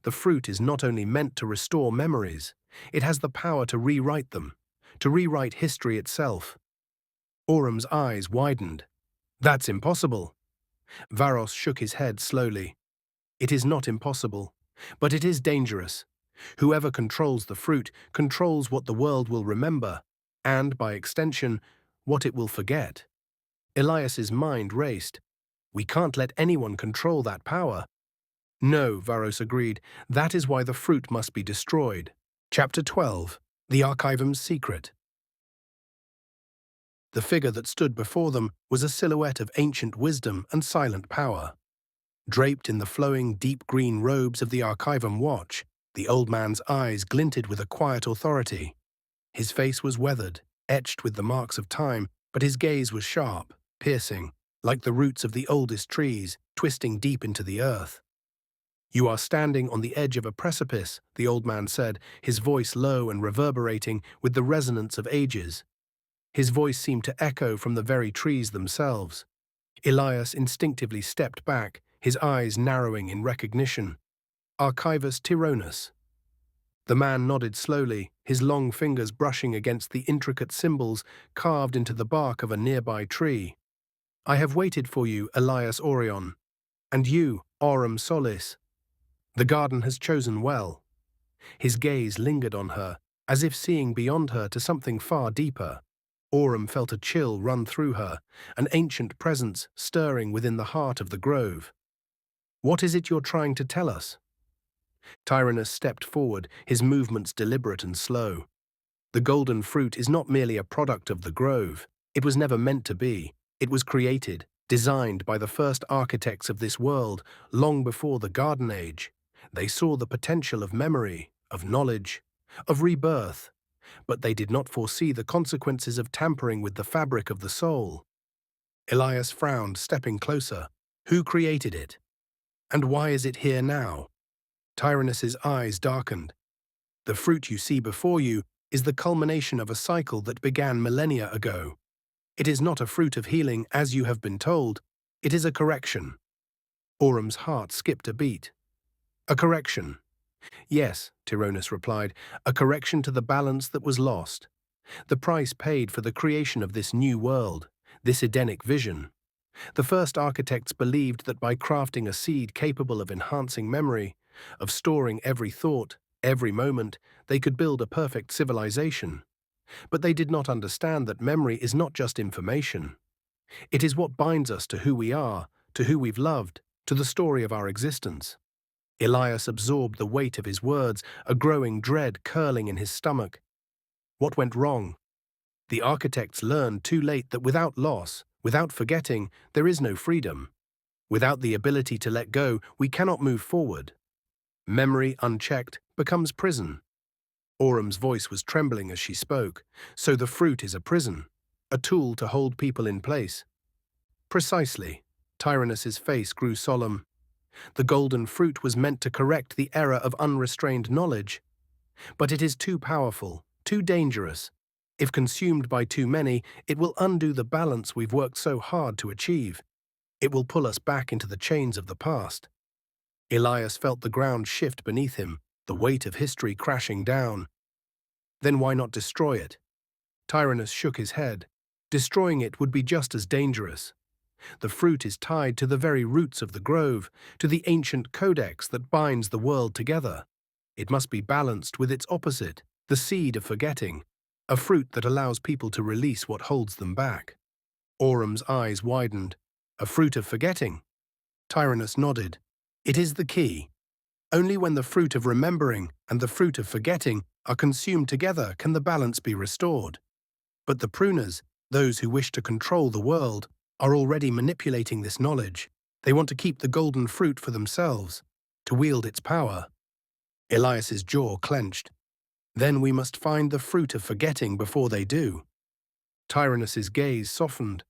The fruit is not only meant to restore memories, it has the power to rewrite them, to rewrite history itself. Aurum's eyes widened. That's impossible. Varos shook his head slowly. It is not impossible, but it is dangerous. Whoever controls the fruit controls what the world will remember, and, by extension, what it will forget. Elias's mind raced. We can't let anyone control that power. No, Varos agreed. That is why the fruit must be destroyed. Chapter 12. The Archivum's Secret. The figure that stood before them was a silhouette of ancient wisdom and silent power. Draped in the flowing, deep green robes of the Archivum Watch, the old man's eyes glinted with a quiet authority. His face was weathered, etched with the marks of time, but his gaze was sharp, piercing, like the roots of the oldest trees, twisting deep into the earth. You are standing on the edge of a precipice, the old man said, his voice low and reverberating with the resonance of ages. His voice seemed to echo from the very trees themselves. Elias instinctively stepped back, his eyes narrowing in recognition. Archivus Tyrannus. The man nodded slowly, his long fingers brushing against the intricate symbols carved into the bark of a nearby tree. I have waited for you, Elias Orion. And you, Aurum Solis. The garden has chosen well. His gaze lingered on her, as if seeing beyond her to something far deeper. Aurum felt a chill run through her, an ancient presence stirring within the heart of the grove. What is it you're trying to tell us? Tyrannus stepped forward, his movements deliberate and slow. The golden fruit is not merely a product of the grove. It was never meant to be. It was created, designed by the first architects of this world, long before the Garden Age. They saw the potential of memory, of knowledge, of rebirth, but they did not foresee the consequences of tampering with the fabric of the soul. Elias frowned, stepping closer. Who created it? And why is it here now? Tyrannus's eyes darkened. The fruit you see before you is the culmination of a cycle that began millennia ago. It is not a fruit of healing, as you have been told. It is a correction. Aurum's heart skipped a beat. A correction. Yes, Tyrannus replied, a correction to the balance that was lost. The price paid for the creation of this new world, this Edenic vision. The first architects believed that by crafting a seed capable of enhancing memory, of storing every thought, every moment, they could build a perfect civilization. But they did not understand that memory is not just information. It is what binds us to who we are, to who we've loved, to the story of our existence. Elias absorbed the weight of his words, a growing dread curling in his stomach. What went wrong? The architects learned too late that without loss, without forgetting, there is no freedom. Without the ability to let go, we cannot move forward. Memory, unchecked, becomes prison. Aurum's voice was trembling as she spoke. So the fruit is a prison, a tool to hold people in place. Precisely. Tyrannus's face grew solemn. The golden fruit was meant to correct the error of unrestrained knowledge. But it is too powerful, too dangerous. If consumed by too many, it will undo the balance we've worked so hard to achieve. It will pull us back into the chains of the past. Elias felt the ground shift beneath him, the weight of history crashing down. Then why not destroy it? Tyrannus shook his head. Destroying it would be just as dangerous. The fruit is tied to the very roots of the grove, to the ancient codex that binds the world together. It must be balanced with its opposite, the seed of forgetting, a fruit that allows people to release what holds them back. Aurum's eyes widened. A fruit of forgetting? Tyrannus nodded. It is the key. Only when the fruit of remembering and the fruit of forgetting are consumed together can the balance be restored. But the pruners, those who wish to control the world, are already manipulating this knowledge. They want to keep the golden fruit for themselves. to wield its power. Elias's jaw clenched. Then we must find the fruit of forgetting before they do. Tyrannus's gaze softened.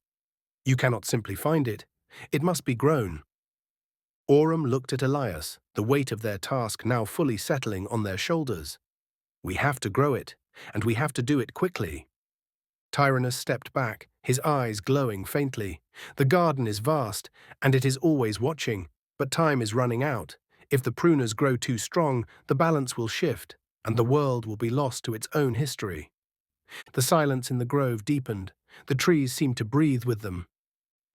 You cannot simply find it. It must be grown. Aurum looked at Elias, the weight of their task now fully settling on their shoulders. We have to grow it, and we have to do it quickly. Tyrannus stepped back, his eyes glowing faintly. The garden is vast, and it is always watching, but time is running out. If the pruners grow too strong, the balance will shift, and the world will be lost to its own history. The silence in the grove deepened. The trees seemed to breathe with them.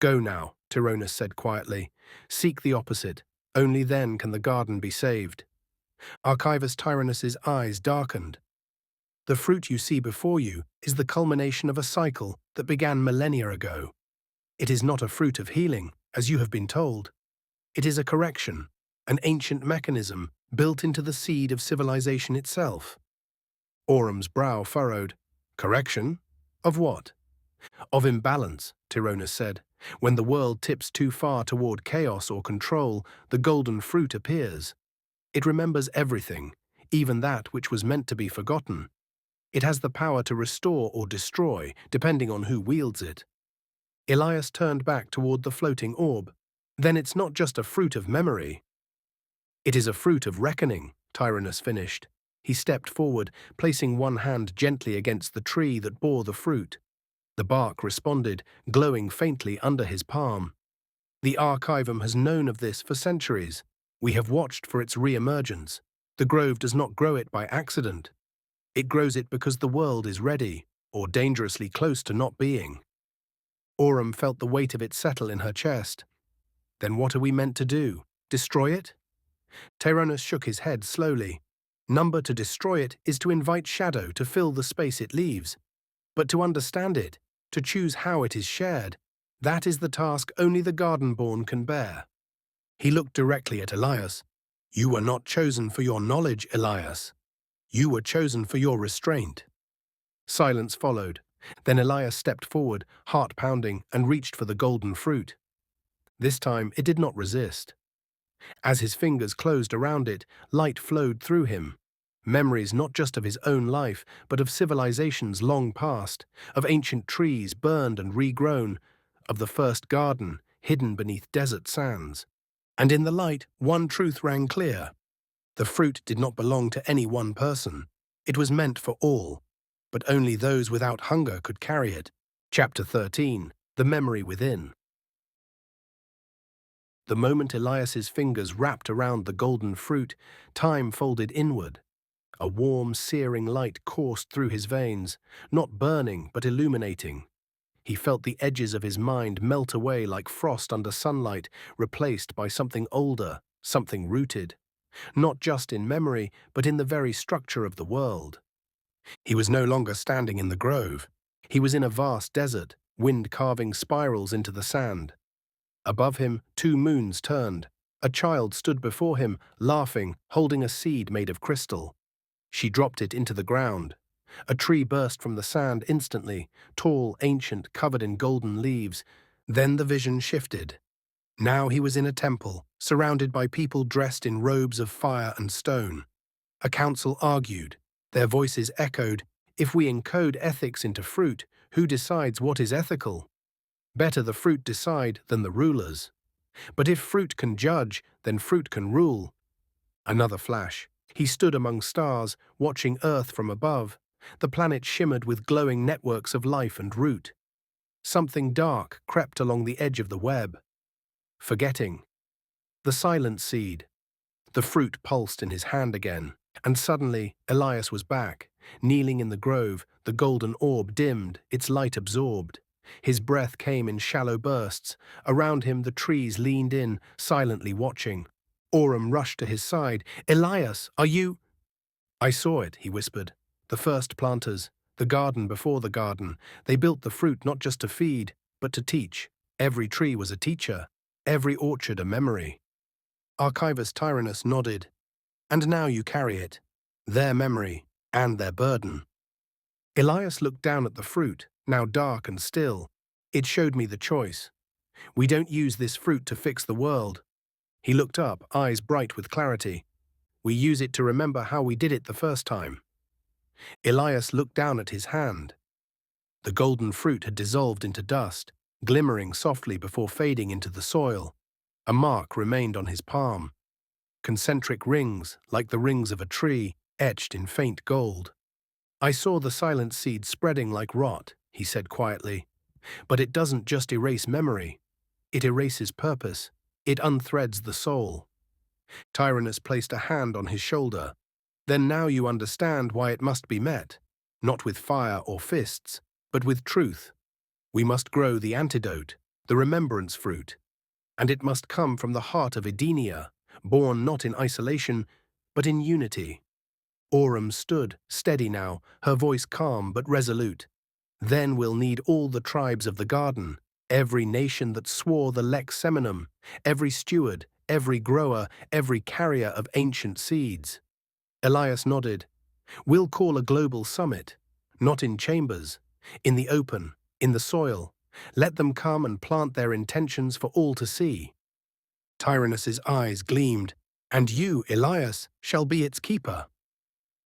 Go now, Tyrannus said quietly. Seek the opposite. Only then can the garden be saved. Archivist Tyrannus's eyes darkened. The fruit you see before you is the culmination of a cycle that began millennia ago. It is not a fruit of healing, as you have been told. It is a correction, an ancient mechanism built into the seed of civilization itself. Aurum's brow furrowed. Correction? Of what? Of imbalance, Tyrannus said. When the world tips too far toward chaos or control, the golden fruit appears. It remembers everything, even that which was meant to be forgotten. It has the power to restore or destroy, depending on who wields it. Elias turned back toward the floating orb. Then it's not just a fruit of memory. It is a fruit of reckoning, Tyrannus finished. He stepped forward, placing one hand gently against the tree that bore the fruit. The bark responded, glowing faintly under his palm. The Archivum has known of this for centuries. We have watched for its re-emergence. The grove does not grow it by accident. It grows it because the world is ready, or dangerously close to not being. Aurum felt the weight of it settle in her chest. Then what are we meant to do? Destroy it? Tyrannus shook his head slowly. Number to destroy it is to invite shadow to fill the space it leaves. But to understand it, to choose how it is shared, that is the task only the garden-born can bear. He looked directly at Elias. You were not chosen for your knowledge, Elias. You were chosen for your restraint. Silence followed. Then Elias stepped forward, heart pounding, and reached for the golden fruit. This time it did not resist. As his fingers closed around it, light flowed through him. Memories not just of his own life, but of civilizations long past, of ancient trees burned and regrown, of the first garden hidden beneath desert sands. And in the light, one truth rang clear. The fruit did not belong to any one person. It was meant for all, but only those without hunger could carry it. Chapter 13. The Memory Within. The moment Elias's fingers wrapped around the golden fruit, time folded inward. A warm, searing light coursed through his veins, not burning but illuminating. He felt the edges of his mind melt away like frost under sunlight, replaced by something older, something rooted, not just in memory, but in the very structure of the world. He was no longer standing in the grove. He was in a vast desert, wind carving spirals into the sand. Above him, two moons turned. A child stood before him, laughing, holding a seed made of crystal. She dropped it into the ground. A tree burst from the sand instantly, tall, ancient, covered in golden leaves. Then the vision shifted. Now he was in a temple, surrounded by people dressed in robes of fire and stone. A council argued. Their voices echoed, if we encode ethics into fruit, who decides what is ethical? Better the fruit decide than the rulers. But if fruit can judge, then fruit can rule. Another flash. He stood among stars, watching Earth from above. The planet shimmered with glowing networks of life and root. Something dark crept along the edge of the web. Forgetting. The silent seed. The fruit pulsed in his hand again. And suddenly, Elias was back. Kneeling in the grove, the golden orb dimmed, its light absorbed. His breath came in shallow bursts. Around him the trees leaned in, silently watching. Aurum rushed to his side. Elias, are you? I saw it, he whispered. The first planters, the garden before the garden. They built the fruit not just to feed, but to teach. Every tree was a teacher, every orchard a memory. Archivist Tyrannus nodded. And now you carry it, their memory and their burden. Elias looked down at the fruit, now dark and still. It showed me the choice. We don't use this fruit to fix the world. He looked up, eyes bright with clarity. "We use it to remember how we did it the first time." Elias looked down at his hand. The golden fruit had dissolved into dust, glimmering softly before fading into the soil. A mark remained on his palm. Concentric rings, like the rings of a tree, etched in faint gold. "I saw the silent seed spreading like rot," he said quietly. "But it doesn't just erase memory. It erases purpose. It unthreads the soul." Tyrannus placed a hand on his shoulder. "Then now you understand why it must be met, not with fire or fists, but with truth. We must grow the antidote, the remembrance fruit. And it must come from the heart of Edenia, born not in isolation, but in unity." Aurum stood, steady now, her voice calm but resolute. "Then we'll need all the tribes of the garden, every nation that swore the lex seminum, every steward, every grower, every carrier of ancient seeds." Elias nodded. "We'll call a global summit, not in chambers, in the open, in the soil. Let them come and plant their intentions for all to see." Tyrannus's eyes gleamed. "And you, Elias, shall be its keeper."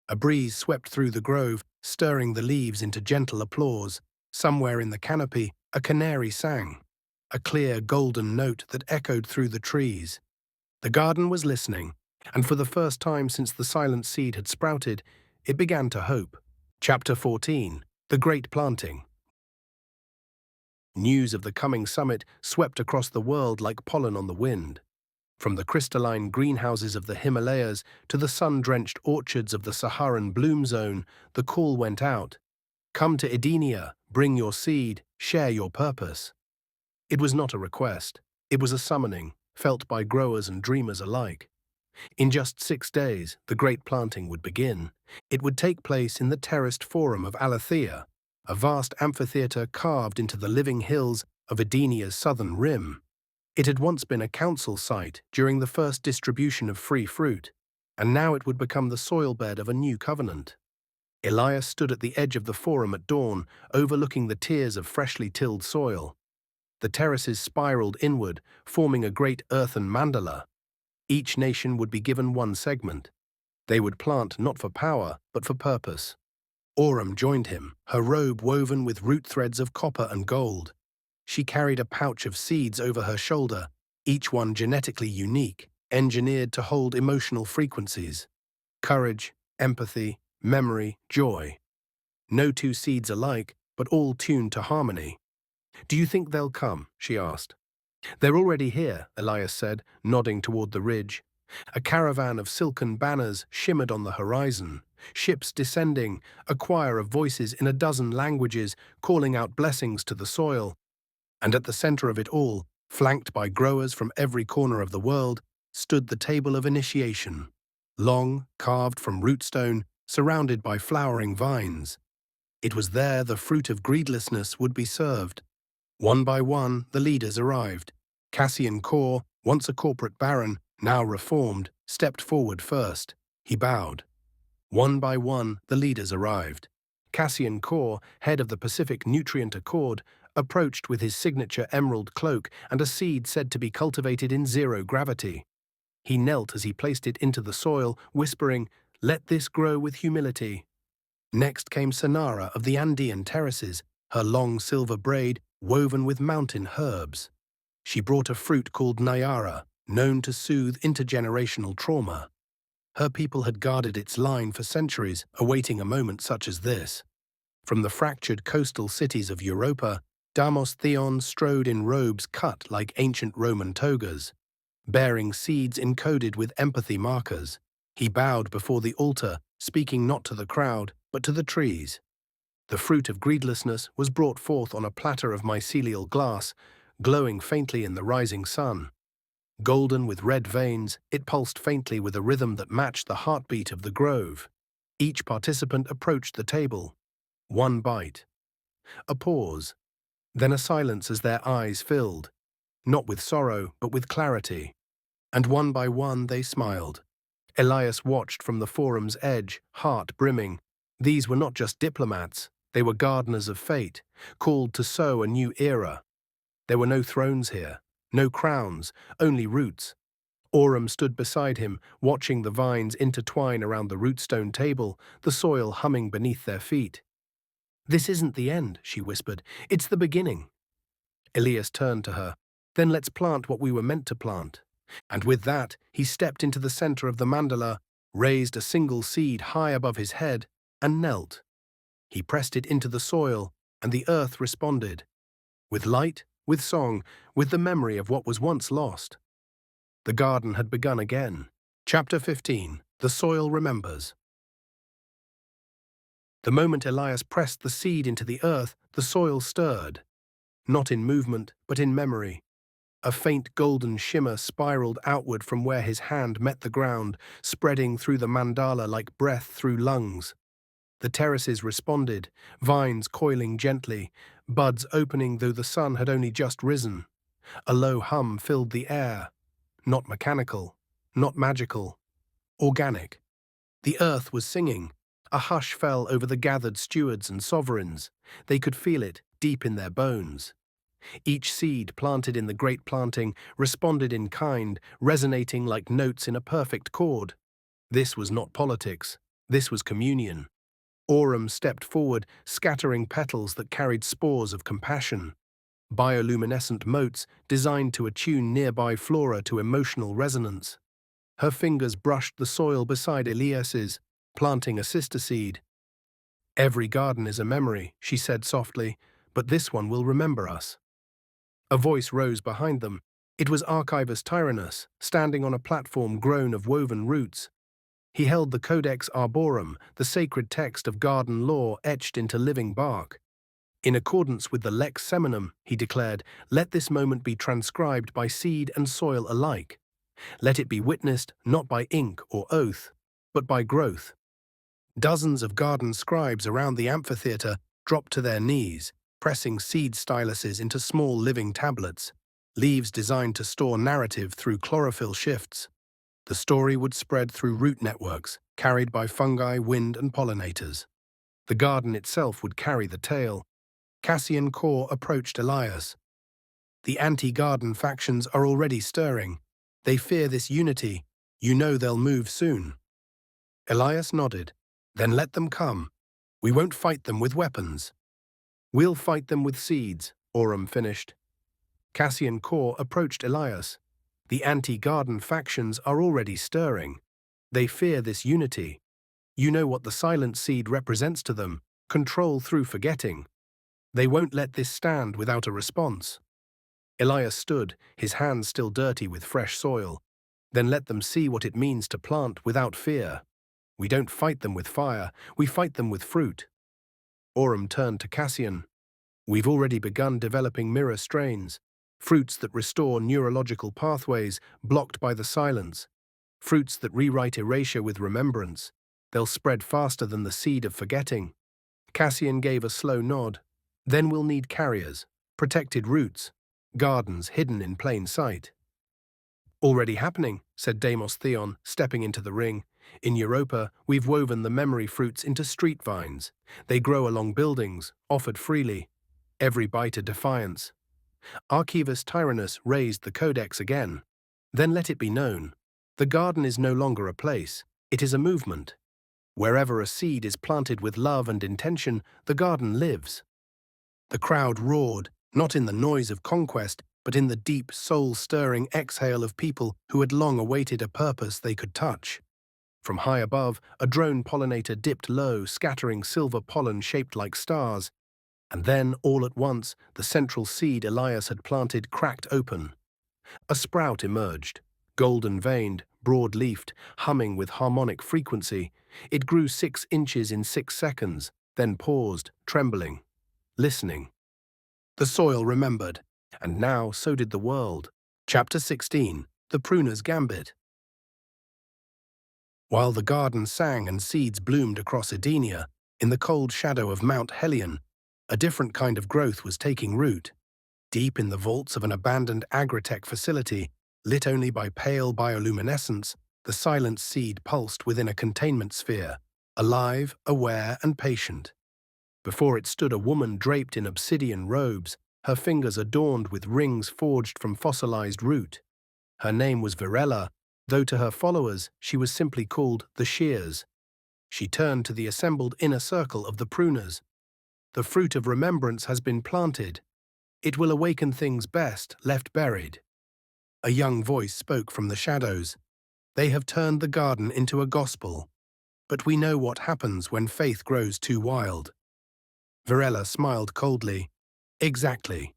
A breeze swept through the grove, stirring the leaves into gentle applause. Somewhere in the canopy, a canary sang, a clear golden note that echoed through the trees. The garden was listening, and for the first time since the silent seed had sprouted, it began to hope. Chapter 14. The Great Planting. News of the coming summit swept across the world like pollen on the wind. From the crystalline greenhouses of the Himalayas to the sun-drenched orchards of the Saharan bloom zone, the call went out. "Come to Edenia, bring your seed, share your purpose." It was not a request. It was a summoning, felt by growers and dreamers alike. In just 6 days, the great planting would begin. It would take place in the terraced forum of Aletheia, a vast amphitheatre carved into the living hills of Edenia's southern rim. It had once been a council site during the first distribution of free fruit, and now it would become the soil bed of a new covenant. Elias stood at the edge of the forum at dawn, overlooking the tiers of freshly tilled soil. The terraces spiraled inward, forming a great earthen mandala. Each nation would be given one segment. They would plant not for power, but for purpose. Aurum joined him, her robe woven with root threads of copper and gold. She carried a pouch of seeds over her shoulder, each one genetically unique, engineered to hold emotional frequencies. Courage, empathy, memory, joy. No two seeds alike, but all tuned to harmony. "Do you think they'll come?" she asked. "They're already here," Elias said, nodding toward the ridge. A caravan of silken banners shimmered on the horizon, ships descending, a choir of voices in a dozen languages calling out blessings to the soil. And at the center of it all, flanked by growers from every corner of the world, stood the table of initiation. Long, carved from rootstone, surrounded by flowering vines. It was there the fruit of greedlessness would be served. One by one, the leaders arrived. Cassian, once a corporate baron, now reformed, stepped forward first. He bowed. One by one, the leaders arrived. Cassian, head of the Pacific Nutrient Accord, approached with his signature emerald cloak and a seed said to be cultivated in zero gravity. He knelt as he placed it into the soil, whispering, "Let this grow with humility." Next came Sonara of the Andean terraces, her long silver braid woven with mountain herbs. She brought a fruit called Nyara, known to soothe intergenerational trauma. Her people had guarded its line for centuries, awaiting a moment such as this. From the fractured coastal cities of Europa, Damos Theon strode in robes cut like ancient Roman togas. Bearing seeds encoded with empathy markers, he bowed before the altar, speaking not to the crowd, but to the trees. The fruit of greedlessness was brought forth on a platter of mycelial glass, glowing faintly in the rising sun. Golden with red veins, it pulsed faintly with a rhythm that matched the heartbeat of the grove. Each participant approached the table. One bite. A pause. Then a silence as their eyes filled, not with sorrow, but with clarity. And one by one they smiled. Elias watched from the forum's edge, heart brimming. These were not just diplomats, they were gardeners of fate, called to sow a new era. There were no thrones here, no crowns, only roots. Aurum stood beside him, watching the vines intertwine around the rootstone table, the soil humming beneath their feet. "This isn't the end," she whispered. "It's the beginning." Elias turned to her. "Then let's plant what we were meant to plant." And with that, he stepped into the center of the mandala, raised a single seed high above his head, and knelt. He pressed it into the soil, and the earth responded. With light, with song, with the memory of what was once lost. The garden had begun again. Chapter 15. The Soil Remembers. The moment Elias pressed the seed into the earth, the soil stirred. Not in movement, but in memory. A faint golden shimmer spiraled outward from where his hand met the ground, spreading through the mandala like breath through lungs. The terraces responded, vines coiling gently, buds opening though the sun had only just risen. A low hum filled the air. Not mechanical, not magical, organic. The earth was singing. A hush fell over the gathered stewards and sovereigns. They could feel it deep in their bones. Each seed planted in the great planting responded in kind, resonating like notes in a perfect chord. This was not politics. This was communion. Aurum stepped forward, scattering petals that carried spores of compassion. Bioluminescent motes designed to attune nearby flora to emotional resonance. Her fingers brushed the soil beside Elias's, planting a sister seed. "Every garden is a memory," she said softly, "but this one will remember us." A voice rose behind them. It was Archivist Tyrannus, standing on a platform grown of woven roots. He held the Codex Arborum, the sacred text of garden law etched into living bark. "In accordance with the Lex Seminum," he declared, "let this moment be transcribed by seed and soil alike. Let it be witnessed not by ink or oath, but by growth." Dozens of garden scribes around the amphitheater dropped to their knees, pressing seed styluses into small living tablets, leaves designed to store narrative through chlorophyll shifts. The story would spread through root networks, carried by fungi, wind, and pollinators. The garden itself would carry the tale. Cassian Core approached Elias. "The anti-garden factions are already stirring. They fear this unity. You know they'll move soon." Elias nodded. "Then let them come. We won't fight them with weapons." "We'll fight them with seeds," Aurum finished. Cassian Core approached Elias. "The anti-garden factions are already stirring. They fear this unity. You know what the silent seed represents to them, control through forgetting. They won't let this stand without a response." Elias stood, his hands still dirty with fresh soil. "Then let them see what it means to plant without fear. We don't fight them with fire, we fight them with fruit." Aurum turned to Cassian. "We've already begun developing mirror strains, fruits that restore neurological pathways blocked by the silence, fruits that rewrite erasure with remembrance. They'll spread faster than the seed of forgetting." Cassian gave a slow nod. "Then we'll need carriers, protected roots, gardens hidden in plain sight." "Already happening," said Deimos Theon, stepping into the ring. "In Europa, we've woven the memory fruits into street vines. They grow along buildings, offered freely. Every bite a defiance." Archivist Tyrannus raised the codex again. "Then let it be known. The garden is no longer a place. It is a movement. Wherever a seed is planted with love and intention, the garden lives." The crowd roared, not in the noise of conquest, but in the deep, soul-stirring exhale of people who had long awaited a purpose they could touch. From high above, a drone pollinator dipped low, scattering silver pollen shaped like stars. And then, all at once, the central seed Elias had planted cracked open. A sprout emerged, golden-veined, broad-leafed, humming with harmonic frequency. It grew 6 inches in 6 seconds, then paused, trembling, listening. The soil remembered, and now so did the world. Chapter 16. The Pruner's Gambit. While the garden sang and seeds bloomed across Edenia, in the cold shadow of Mount Helion, a different kind of growth was taking root. Deep in the vaults of an abandoned agritech facility, lit only by pale bioluminescence, the silent seed pulsed within a containment sphere, alive, aware, and patient. Before it stood a woman draped in obsidian robes, her fingers adorned with rings forged from fossilized root. Her name was Virella, though to her followers she was simply called the Shears. She turned to the assembled inner circle of the pruners. The fruit of remembrance has been planted. It will awaken things best left buried. A young voice spoke from the shadows. They have turned the garden into a gospel. But we know what happens when faith grows too wild. Varela smiled coldly. Exactly.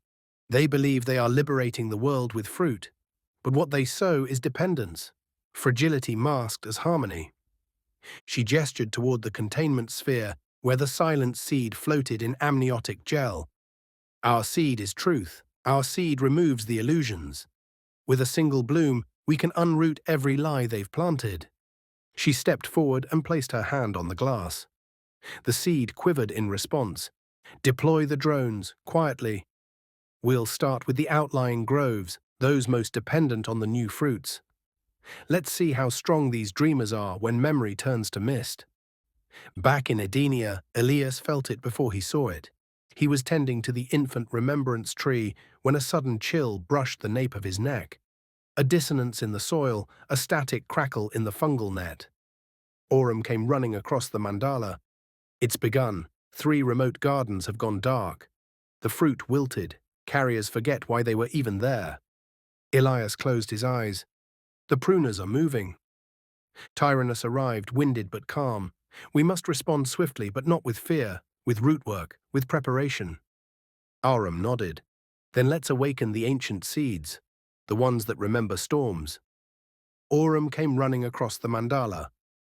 They believe they are liberating the world with fruit, but what they sow is dependence, fragility masked as harmony. She gestured toward the containment sphere where the silent seed floated in amniotic gel. Our seed is truth. Our seed removes the illusions. With a single bloom, we can unroot every lie they've planted. She stepped forward and placed her hand on the glass. The seed quivered in response. Deploy the drones, quietly. We'll start with the outlying groves, those most dependent on the new fruits. Let's see how strong these dreamers are when memory turns to mist. Back in Edenia, Elias felt it before he saw it. He was tending to the infant remembrance tree when a sudden chill brushed the nape of his neck. A dissonance in the soil, a static crackle in the fungal net. Aurum came running across the mandala. It's begun. 3 remote gardens have gone dark. The fruit wilted. Carriers forget why they were even there. Elias closed his eyes. The pruners are moving. Tyrannus arrived, winded but calm. We must respond swiftly, but not with fear, with root work, with preparation. Aurum nodded. Then let's awaken the ancient seeds, the ones that remember storms. Aurum came running across the mandala.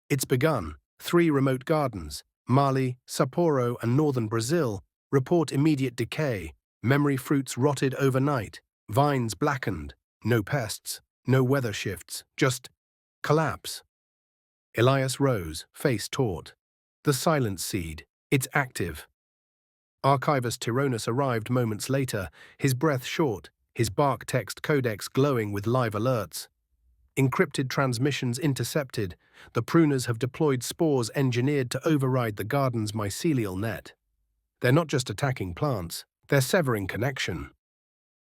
It's begun. 3 remote gardens, Mali, Sapporo, and northern Brazil, report immediate decay. Memory fruits rotted overnight, vines blackened, no pests, no weather shifts, just collapse. Elias rose, face taut. The silent seed, it's active. Archivist Tyrannus arrived moments later, his breath short, his bark text codex glowing with live alerts. Encrypted transmissions intercepted, the pruners have deployed spores engineered to override the garden's mycelial net. They're not just attacking plants, they're severing connection.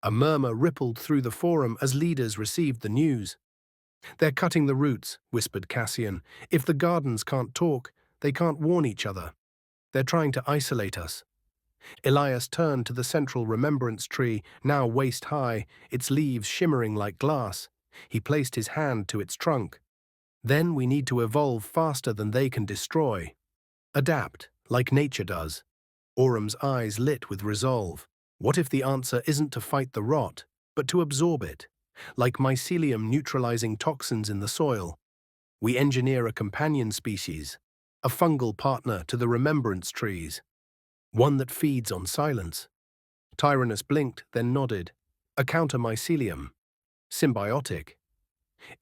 A murmur rippled through the forum as leaders received the news. They're cutting the roots, whispered Cassian. If the gardens can't talk, they can't warn each other. They're trying to isolate us. Elias turned to the central remembrance tree, now waist-high, its leaves shimmering like glass. He placed his hand to its trunk. Then we need to evolve faster than they can destroy. Adapt, like nature does. Aurum's eyes lit with resolve. What if the answer isn't to fight the rot, but to absorb it? Like mycelium neutralizing toxins in the soil. We engineer a companion species, a fungal partner to the remembrance trees. One that feeds on silence. Tyrannus blinked, then nodded. A counter-mycelium. Symbiotic.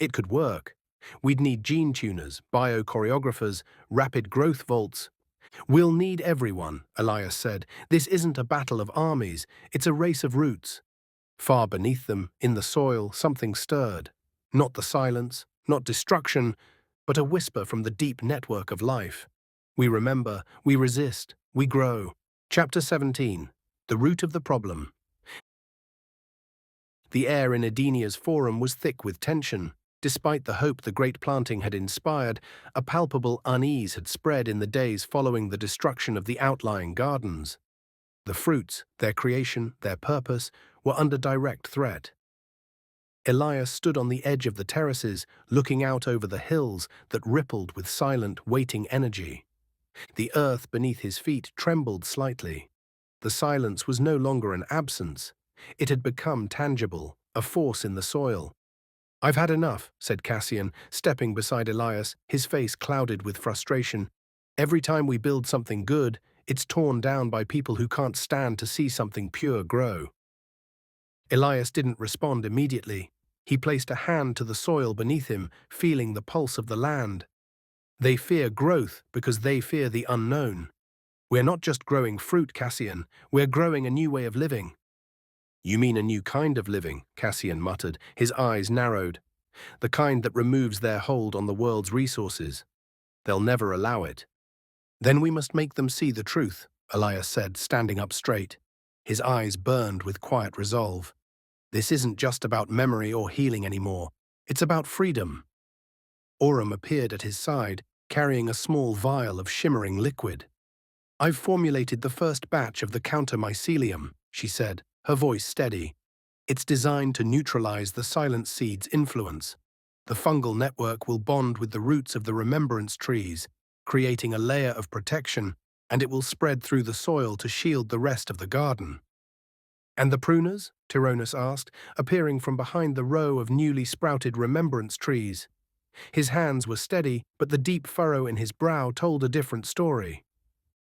It could work. We'd need gene tuners, biochoreographers, rapid growth vaults. We'll need everyone, Elias said. This isn't a battle of armies, it's a race of roots. Far beneath them, in the soil, something stirred. Not the silence, not destruction, but a whisper from the deep network of life. We remember, we resist, we grow. Chapter 17. The Root of the Problem. The air in Edenia's forum was thick with tension. Despite the hope the great planting had inspired, a palpable unease had spread in the days following the destruction of the outlying gardens. The fruits, their creation, their purpose, were under direct threat. Elias stood on the edge of the terraces, looking out over the hills that rippled with silent, waiting energy. The earth beneath his feet trembled slightly. The silence was no longer an absence. It had become tangible, a force in the soil. I've had enough, said Cassian, stepping beside Elias, his face clouded with frustration. Every time we build something good, it's torn down by people who can't stand to see something pure grow. Elias didn't respond immediately. He placed a hand to the soil beneath him, feeling the pulse of the land. They fear growth because they fear the unknown. We're not just growing fruit, Cassian. We're growing a new way of living. You mean a new kind of living, Cassian muttered, his eyes narrowed. The kind that removes their hold on the world's resources. They'll never allow it. Then we must make them see the truth, Elias said, standing up straight. His eyes burned with quiet resolve. This isn't just about memory or healing anymore. It's about freedom. Aurum appeared at his side, carrying a small vial of shimmering liquid. I've formulated the first batch of the counter-mycelium, she said, her voice steady. It's designed to neutralize the silent seed's influence. The fungal network will bond with the roots of the remembrance trees, creating a layer of protection, and it will spread through the soil to shield the rest of the garden. And the pruners? Tyrannus asked, appearing from behind the row of newly sprouted remembrance trees. His hands were steady, but the deep furrow in his brow told a different story.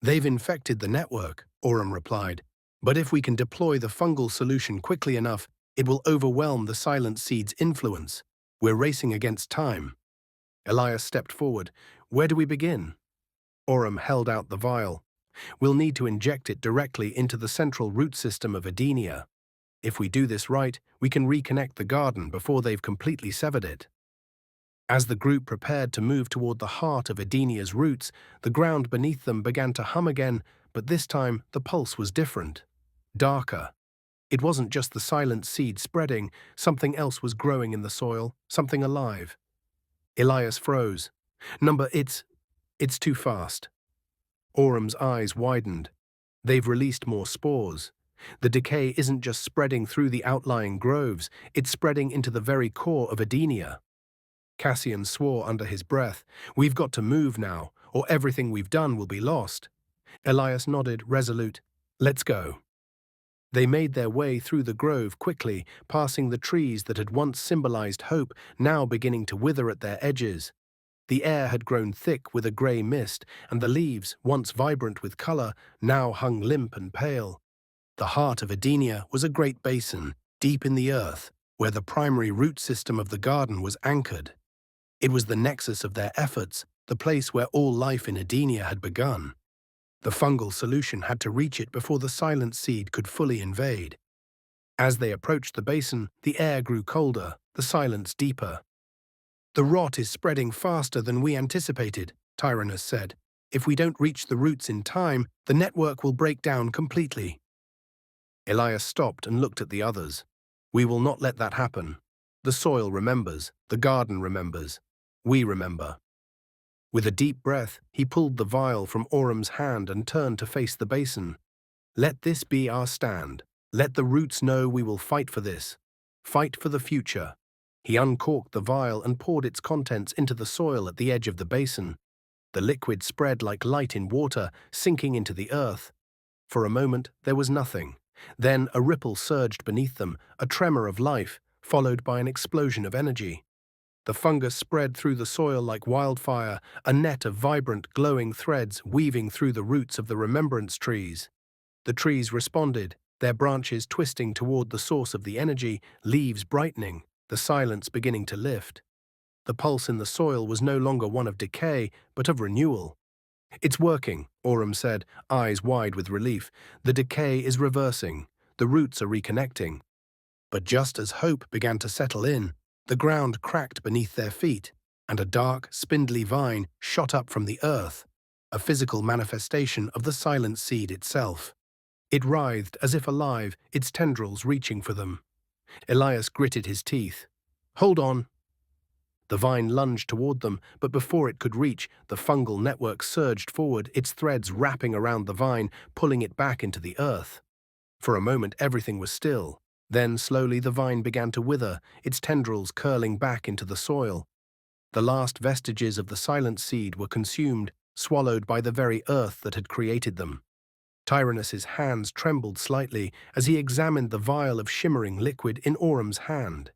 They've infected the network, Aurum replied. But if we can deploy the fungal solution quickly enough, it will overwhelm the silent seed's influence. We're racing against time. Elias stepped forward. Where do we begin? Aurum held out the vial. We'll need to inject it directly into the central root system of Edenia. If we do this right, we can reconnect the garden before they've completely severed it. As the group prepared to move toward the heart of Edenia's roots, the ground beneath them began to hum again, but this time the pulse was different. Darker. It wasn't just the silent seed spreading, something else was growing in the soil, something alive. Elias froze. It's too fast. Aurum's eyes widened. They've released more spores. The decay isn't just spreading through the outlying groves, it's spreading into the very core of Edenia. Cassian swore under his breath, "We've got to move now, or everything we've done will be lost." Elias nodded, resolute. "Let's go." They made their way through the grove quickly, passing the trees that had once symbolized hope, now beginning to wither at their edges. The air had grown thick with a grey mist, and the leaves, once vibrant with color, now hung limp and pale. The heart of Edenia was a great basin, deep in the earth, where the primary root system of the garden was anchored. It was the nexus of their efforts, the place where all life in Edenia had begun. The fungal solution had to reach it before the silent seed could fully invade. As they approached the basin, the air grew colder, the silence deeper. "The rot is spreading faster than we anticipated," Tyrannus said. "If we don't reach the roots in time, the network will break down completely." Elias stopped and looked at the others. "We will not let that happen. The soil remembers, the garden remembers. We remember." With a deep breath, he pulled the vial from Aurum's hand and turned to face the basin. "Let this be our stand. Let the roots know we will fight for this. Fight for the future." He uncorked the vial and poured its contents into the soil at the edge of the basin. The liquid spread like light in water, sinking into the earth. For a moment, there was nothing. Then a ripple surged beneath them, a tremor of life, followed by an explosion of energy. The fungus spread through the soil like wildfire, a net of vibrant, glowing threads weaving through the roots of the remembrance trees. The trees responded, their branches twisting toward the source of the energy, leaves brightening, the silence beginning to lift. The pulse in the soil was no longer one of decay, but of renewal. "It's working," Aurum said, eyes wide with relief. "The decay is reversing. The roots are reconnecting." But just as hope began to settle in, the ground cracked beneath their feet, and a dark, spindly vine shot up from the earth, a physical manifestation of the silent seed itself. It writhed as if alive, its tendrils reaching for them. Elias gritted his teeth. "Hold on." The vine lunged toward them, but before it could reach, the fungal network surged forward, its threads wrapping around the vine, pulling it back into the earth. For a moment everything was still. Then slowly the vine began to wither, its tendrils curling back into the soil. The last vestiges of the silent seed were consumed, swallowed by the very earth that had created them. Tyrannus's hands trembled slightly as he examined the vial of shimmering liquid in Aurum's hand.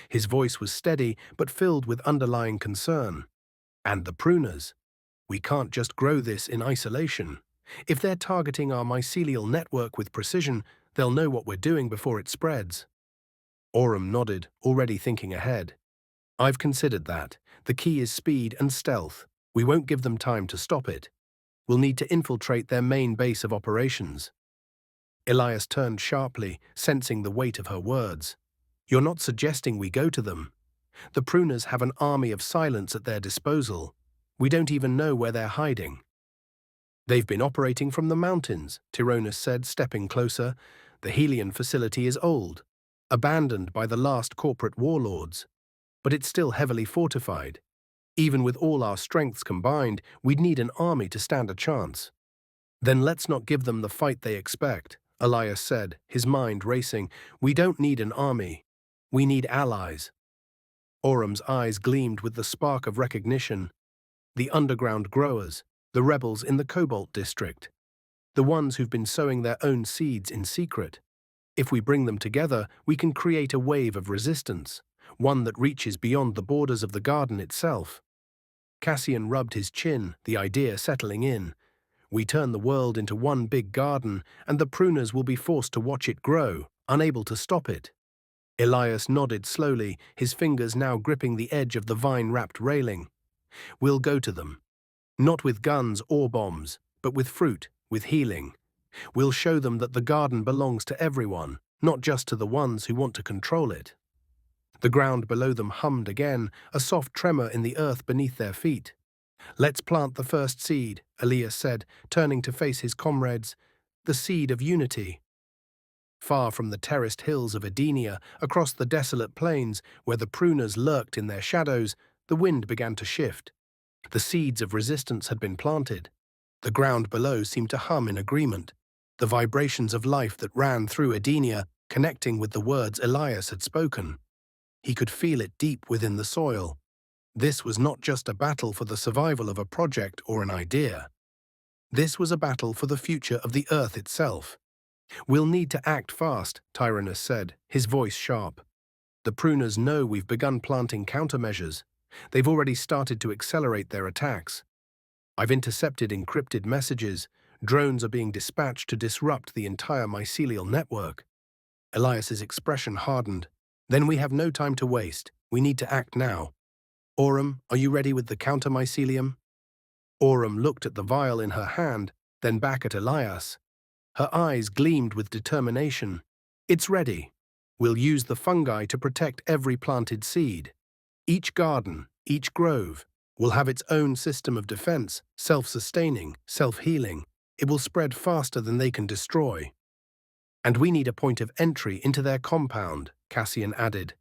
His voice was steady, but filled with underlying concern. "And the pruners? We can't just grow this in isolation. If they're targeting our mycelial network with precision, they'll know what we're doing before it spreads." Aurum nodded, already thinking ahead. "I've considered that. The key is speed and stealth. We won't give them time to stop it. We'll need to infiltrate their main base of operations." Elias turned sharply, sensing the weight of her words. "You're not suggesting we go to them. The pruners have an army of silence at their disposal. We don't even know where they're hiding." "They've been operating from the mountains," Tyrannus said, stepping closer. "The Helion facility is old, abandoned by the last corporate warlords. but it's still heavily fortified. Even with all our strengths combined, we'd need an army to stand a chance. Then let's not give them the fight they expect, Elias said, his mind racing. We don't need an army. We need allies. Aurum's eyes gleamed with the spark of recognition. The underground growers, the rebels in the Cobalt district, the ones who've been sowing their own seeds in secret. If we bring them together, we can create a wave of resistance, one that reaches beyond the borders of the garden itself. Cassian rubbed his chin, the idea settling in. We turn the world into one big garden, and the pruners will be forced to watch it grow, unable to stop it. Elias nodded slowly, his fingers now gripping the edge of the vine-wrapped railing. We'll go to them. Not with guns or bombs, but with fruit, with healing. We'll show them that the garden belongs to everyone, not just to the ones who want to control it. The ground below them hummed again, a soft tremor in the earth beneath their feet. Let's plant the first seed, Elias said, turning to face his comrades. The seed of unity. Far from the terraced hills of Edenia, across the desolate plains, where the pruners lurked in their shadows, the wind began to shift. The seeds of resistance had been planted. The ground below seemed to hum in agreement, the vibrations of life that ran through Edenia, connecting with the words Elias had spoken. He could feel it deep within the soil. This was not just a battle for the survival of a project or an idea. This was a battle for the future of the Earth itself. We'll need to act fast, Tyrannus said, his voice sharp. The pruners know we've begun planting countermeasures. They've already started to accelerate their attacks. I've intercepted encrypted messages. Drones are being dispatched to disrupt the entire mycelial network. Elias's expression hardened. Then we have no time to waste. We need to act now. Aurum, are you ready with the counter-mycelium? Aurum looked at the vial in her hand, then back at Elias. Her eyes gleamed with determination. It's ready. We'll use the fungi to protect every planted seed. Each garden, each grove, will have its own system of defense, self-sustaining, self-healing. It will spread faster than they can destroy. And we need a point of entry into their compound, Cassian added.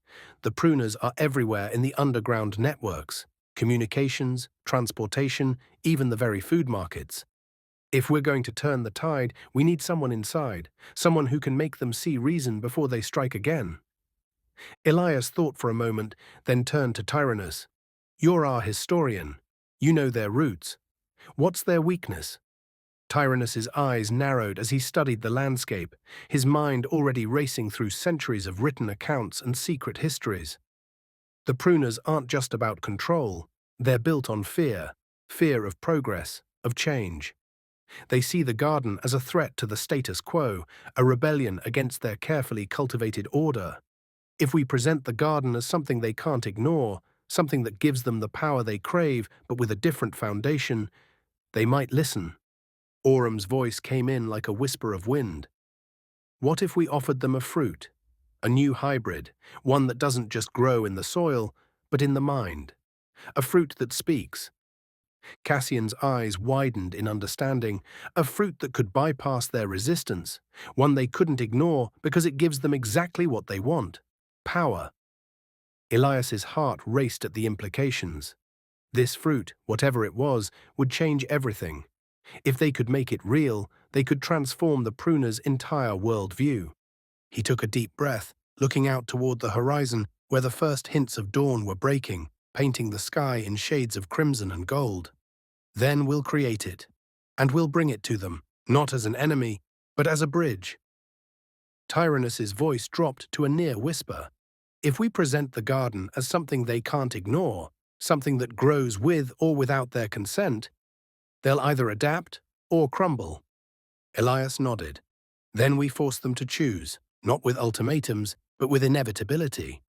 The pruners are everywhere in the underground networks. Communications, transportation, even the very food markets. If we're going to turn the tide, we need someone inside, someone who can make them see reason before they strike again. Elias thought for a moment, then turned to Tyrannus. You're our historian. You know their roots. What's their weakness? Tyrannus's eyes narrowed as he studied the landscape, his mind already racing through centuries of written accounts and secret histories. The pruners aren't just about control. They're built on fear, fear of progress, of change. They see the garden as a threat to the status quo, a rebellion against their carefully cultivated order. If we present the garden as something they can't ignore, something that gives them the power they crave but with a different foundation, they might listen. Aurum's voice came in like a whisper of wind. What if we offered them a fruit, a new hybrid, one that doesn't just grow in the soil, but in the mind? A fruit that speaks. Cassian's eyes widened in understanding, a fruit that could bypass their resistance, one they couldn't ignore because it gives them exactly what they want: power. Elias's heart raced at the implications. This fruit, whatever it was, would change everything. If they could make it real, they could transform the pruner's entire worldview. He took a deep breath, looking out toward the horizon where the first hints of dawn were breaking, painting the sky in shades of crimson and gold. Then we'll create it, and we'll bring it to them, not as an enemy, but as a bridge. Tyrannus's voice dropped to a near whisper. If we present the garden as something they can't ignore, something that grows with or without their consent, they'll either adapt or crumble. Elias nodded. Then we force them to choose, not with ultimatums, but with inevitability.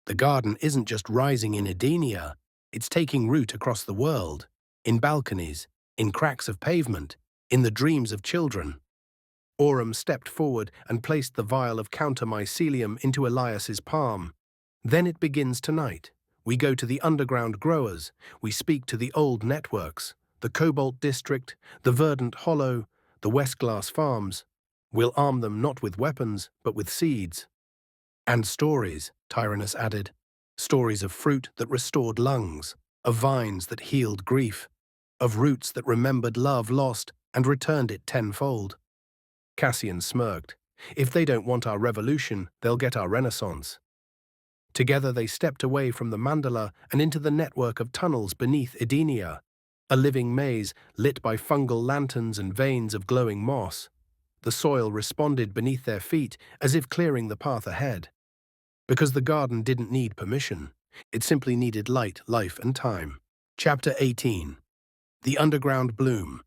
The garden isn't just rising in Edenia, it's taking root across the world, in balconies, in cracks of pavement, in the dreams of children. Aurum stepped forward and placed the vial of counter-mycelium into Elias's palm. Then it begins tonight. We go to the underground growers, we speak to the old networks, the Cobalt district, the Verdant Hollow, the West Glass farms. We'll arm them not with weapons, but with seeds. And stories, Tyrannus added. Stories of fruit that restored lungs, of vines that healed grief, of roots that remembered love lost and returned it tenfold. Cassian smirked. If they don't want our revolution, they'll get our renaissance. Together they stepped away from the mandala and into the network of tunnels beneath Edenia, a living maze lit by fungal lanterns and veins of glowing moss. The soil responded beneath their feet as if clearing the path ahead. Because the garden didn't need permission. It simply needed light, life, and time. Chapter 18. The Underground Bloom.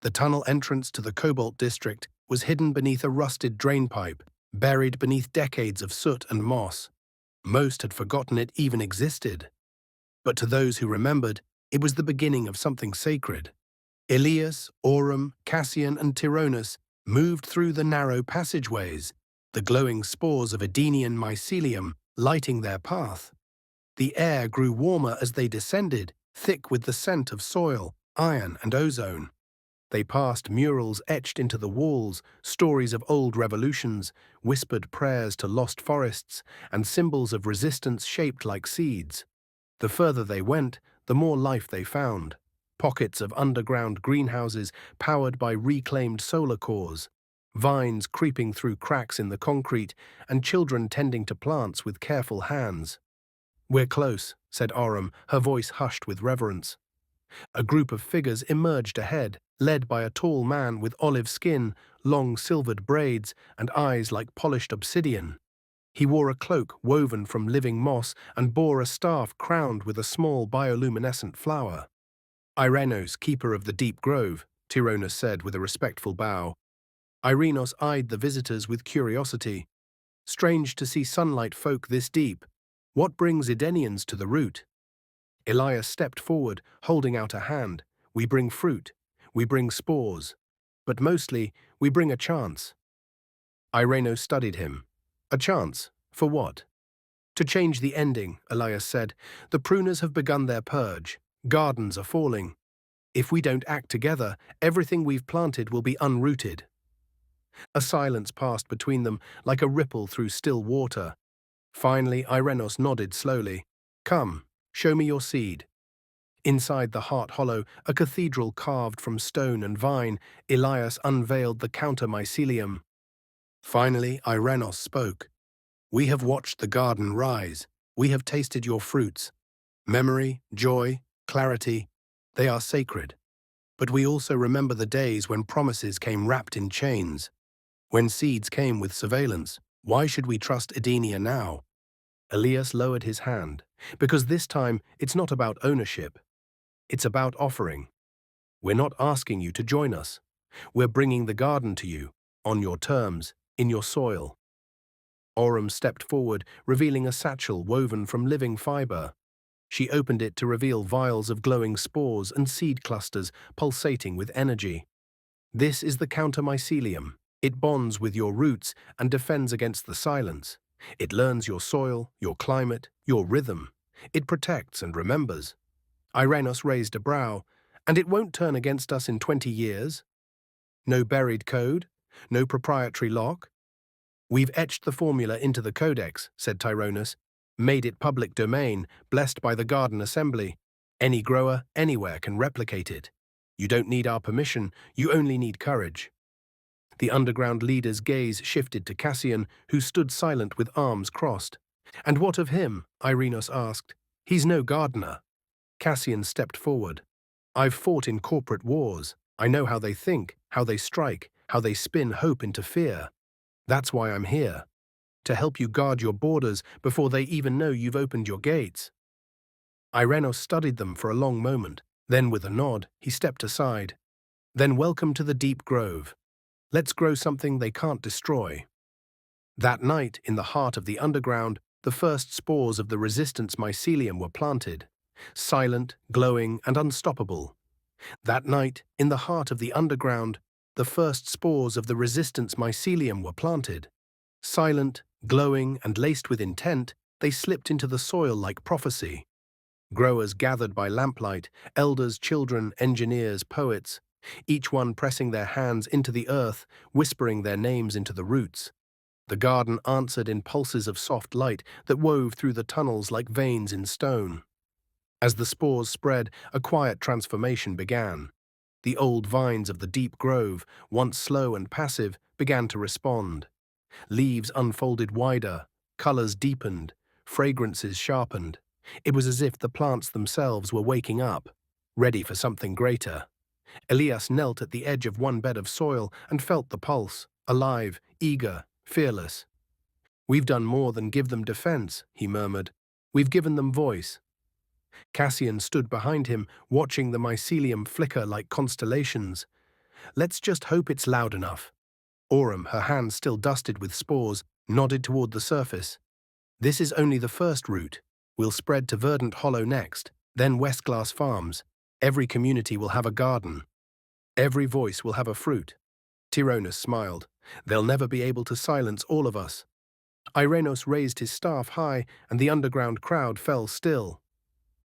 The tunnel entrance to the Cobalt District was hidden beneath a rusted drainpipe, buried beneath decades of soot and moss. Most had forgotten it even existed. But to those who remembered, it was the beginning of something sacred. Elias, Aurum, Cassian, and Tyrannus moved through the narrow passageways, the glowing spores of Edenian mycelium lighting their path. The air grew warmer as they descended, thick with the scent of soil, iron, and ozone. They passed murals etched into the walls, stories of old revolutions, whispered prayers to lost forests, and symbols of resistance shaped like seeds. The further they went, the more life they found. Pockets of underground greenhouses powered by reclaimed solar cores, vines creeping through cracks in the concrete, and children tending to plants with careful hands. "We're close," said Aurum, her voice hushed with reverence. A group of figures emerged ahead, led by a tall man with olive skin, long silvered braids, and eyes like polished obsidian. He wore a cloak woven from living moss and bore a staff crowned with a small bioluminescent flower. "Irenos, keeper of the deep grove," Tyrannus said with a respectful bow. Irenos eyed the visitors with curiosity. "Strange to see sunlight folk this deep. What brings Edenians to the root?" Elias stepped forward, holding out a hand. "We bring fruit. We bring spores. But mostly, we bring a chance." Irenos studied him. "A chance? For what?" "To change the ending," Elias said. "The pruners have begun their purge. Gardens are falling. If we don't act together, everything we've planted will be unrooted." A silence passed between them, like a ripple through still water. Finally, Irenos nodded slowly. "Come, show me your seed." Inside the heart hollow, a cathedral carved from stone and vine, Elias unveiled the counter-mycelium. Finally, Irenos spoke. "We have watched the garden rise. We have tasted your fruits. Memory, joy, clarity, they are sacred. But we also remember the days when promises came wrapped in chains. When seeds came with surveillance. Why should we trust Edenia now?" Elias lowered his hand. "Because this time, it's not about ownership. It's about offering. We're not asking you to join us. We're bringing the garden to you, on your terms, in your soil." Aurum stepped forward, revealing a satchel woven from living fiber. She opened it to reveal vials of glowing spores and seed clusters pulsating with energy. "This is the counter-mycelium. It bonds with your roots and defends against the silence. It learns your soil, your climate, your rhythm. It protects and remembers." Irenos raised a brow. "And it won't turn against us in 20 years? No buried code? No proprietary lock?" "We've etched the formula into the codex," said Tyrannus. "Made it public domain, blessed by the Garden Assembly. Any grower, anywhere can replicate it. You don't need our permission, you only need courage." The underground leader's gaze shifted to Cassian, who stood silent with arms crossed. "And what of him?" Irenos asked. "He's no gardener." Cassian stepped forward. "I've fought in corporate wars. I know how they think, how they strike, how they spin hope into fear. That's why I'm here. To help you guard your borders before they even know you've opened your gates." Irenos studied them for a long moment. Then, with a nod, he stepped aside. "Then welcome to the deep grove. Let's grow something they can't destroy." That night, in the heart of the underground, the first spores of the resistance mycelium were planted. Silent, glowing, and unstoppable. That night, in the heart of the underground, the first spores of the resistance mycelium were planted. Silent, glowing, and laced with intent, they slipped into the soil like prophecy. Growers gathered by lamplight, elders, children, engineers, poets, each one pressing their hands into the earth, whispering their names into the roots. The garden answered in pulses of soft light that wove through the tunnels like veins in stone. As the spores spread, a quiet transformation began. The old vines of the deep grove, once slow and passive, began to respond. Leaves unfolded wider, colors deepened, fragrances sharpened. It was as if the plants themselves were waking up, ready for something greater. Elias knelt at the edge of one bed of soil and felt the pulse, alive, eager, fearless. "We've done more than give them defense," he murmured. "We've given them voice." Cassian stood behind him, watching the mycelium flicker like constellations. "Let's just hope it's loud enough." Aurum, her hands still dusted with spores, nodded toward the surface. "This is only the first route. We'll spread to Verdant Hollow next, then Westglass Farms. Every community will have a garden. Every voice will have a fruit." Tyrannus smiled. "They'll never be able to silence all of us." Irenos raised his staff high, and the underground crowd fell still.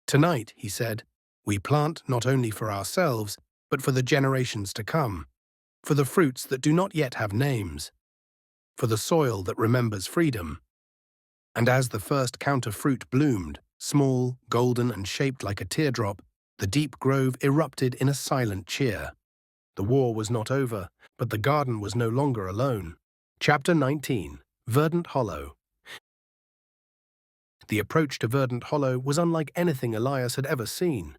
"Tonight," he said, "we plant not only for ourselves, but for the generations to come, for the fruits that do not yet have names, for the soil that remembers freedom." And as the first counterfruit bloomed, small, golden, and shaped like a teardrop, the deep grove erupted in a silent cheer. The war was not over, but the garden was no longer alone. Chapter 19. Verdant Hollow. The approach to Verdant Hollow was unlike anything Elias had ever seen.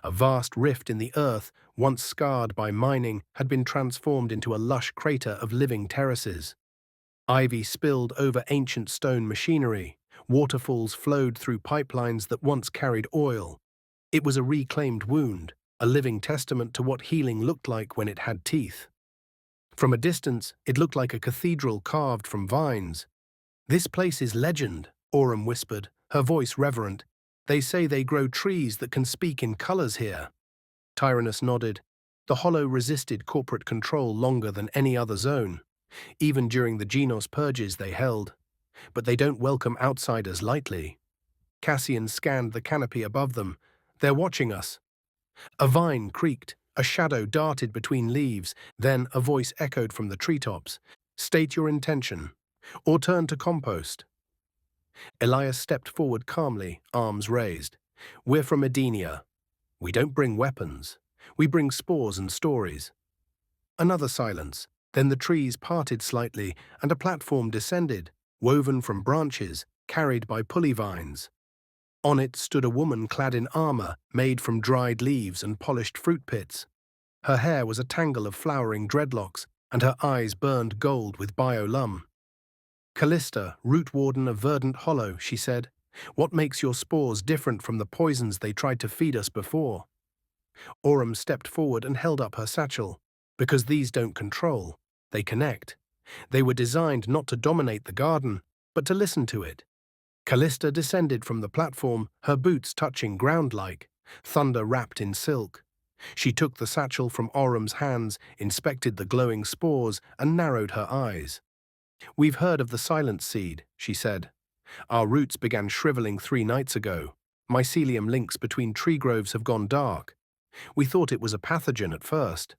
A vast rift in the earth, once scarred by mining, had been transformed into a lush crater of living terraces. Ivy spilled over ancient stone machinery. Waterfalls flowed through pipelines that once carried oil. It was a reclaimed wound, a living testament to what healing looked like when it had teeth. From a distance, it looked like a cathedral carved from vines. "This place is legend," Aurum whispered, her voice reverent. "They say they grow trees that can speak in colors here." Tyrannus nodded. The Hollow resisted corporate control longer than any other zone, even during the Genos purges they held. But they don't welcome outsiders lightly. Cassian scanned the canopy above them. "They're watching us." A vine creaked, a shadow darted between leaves, then a voice echoed from the treetops. "State your intention, or turn to compost." Elias stepped forward calmly, arms raised. "We're from Edenia. We don't bring weapons. We bring spores and stories." Another silence. Then the trees parted slightly, and a platform descended, woven from branches, carried by pulley vines. On it stood a woman clad in armor made from dried leaves and polished fruit pits. Her hair was a tangle of flowering dreadlocks, and her eyes burned gold with biolum. "Callista, root warden of Verdant Hollow," she said. "What makes your spores different from the poisons they tried to feed us before?" Aurum stepped forward and held up her satchel. "Because these don't control, they connect. They were designed not to dominate the garden, but to listen to it." Callista descended from the platform, her boots touching ground like thunder wrapped in silk. She took the satchel from Aurum's hands, inspected the glowing spores, and narrowed her eyes. "We've heard of the silent seed," she said. "Our roots began shriveling 3 nights ago. Mycelium links between tree groves have gone dark. We thought it was a pathogen at first."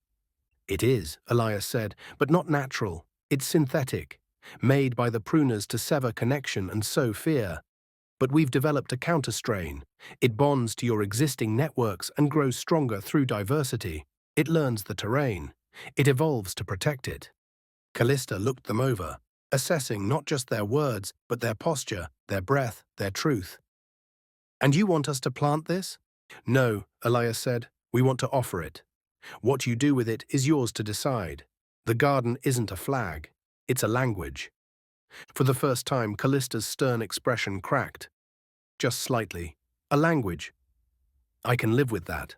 "It is," Elias said, "but not natural. It's synthetic, made by the pruners to sever connection and sow fear. But we've developed a counterstrain. It bonds to your existing networks and grows stronger through diversity. It learns the terrain. It evolves to protect it." Callista looked them over, assessing not just their words, but their posture, their breath, their truth. "And you want us to plant this?" "No," Elias said. "We want to offer it. What you do with it is yours to decide. The garden isn't a flag. It's a language." For the first time, Callista's stern expression cracked. Just slightly. "A language. I can live with that."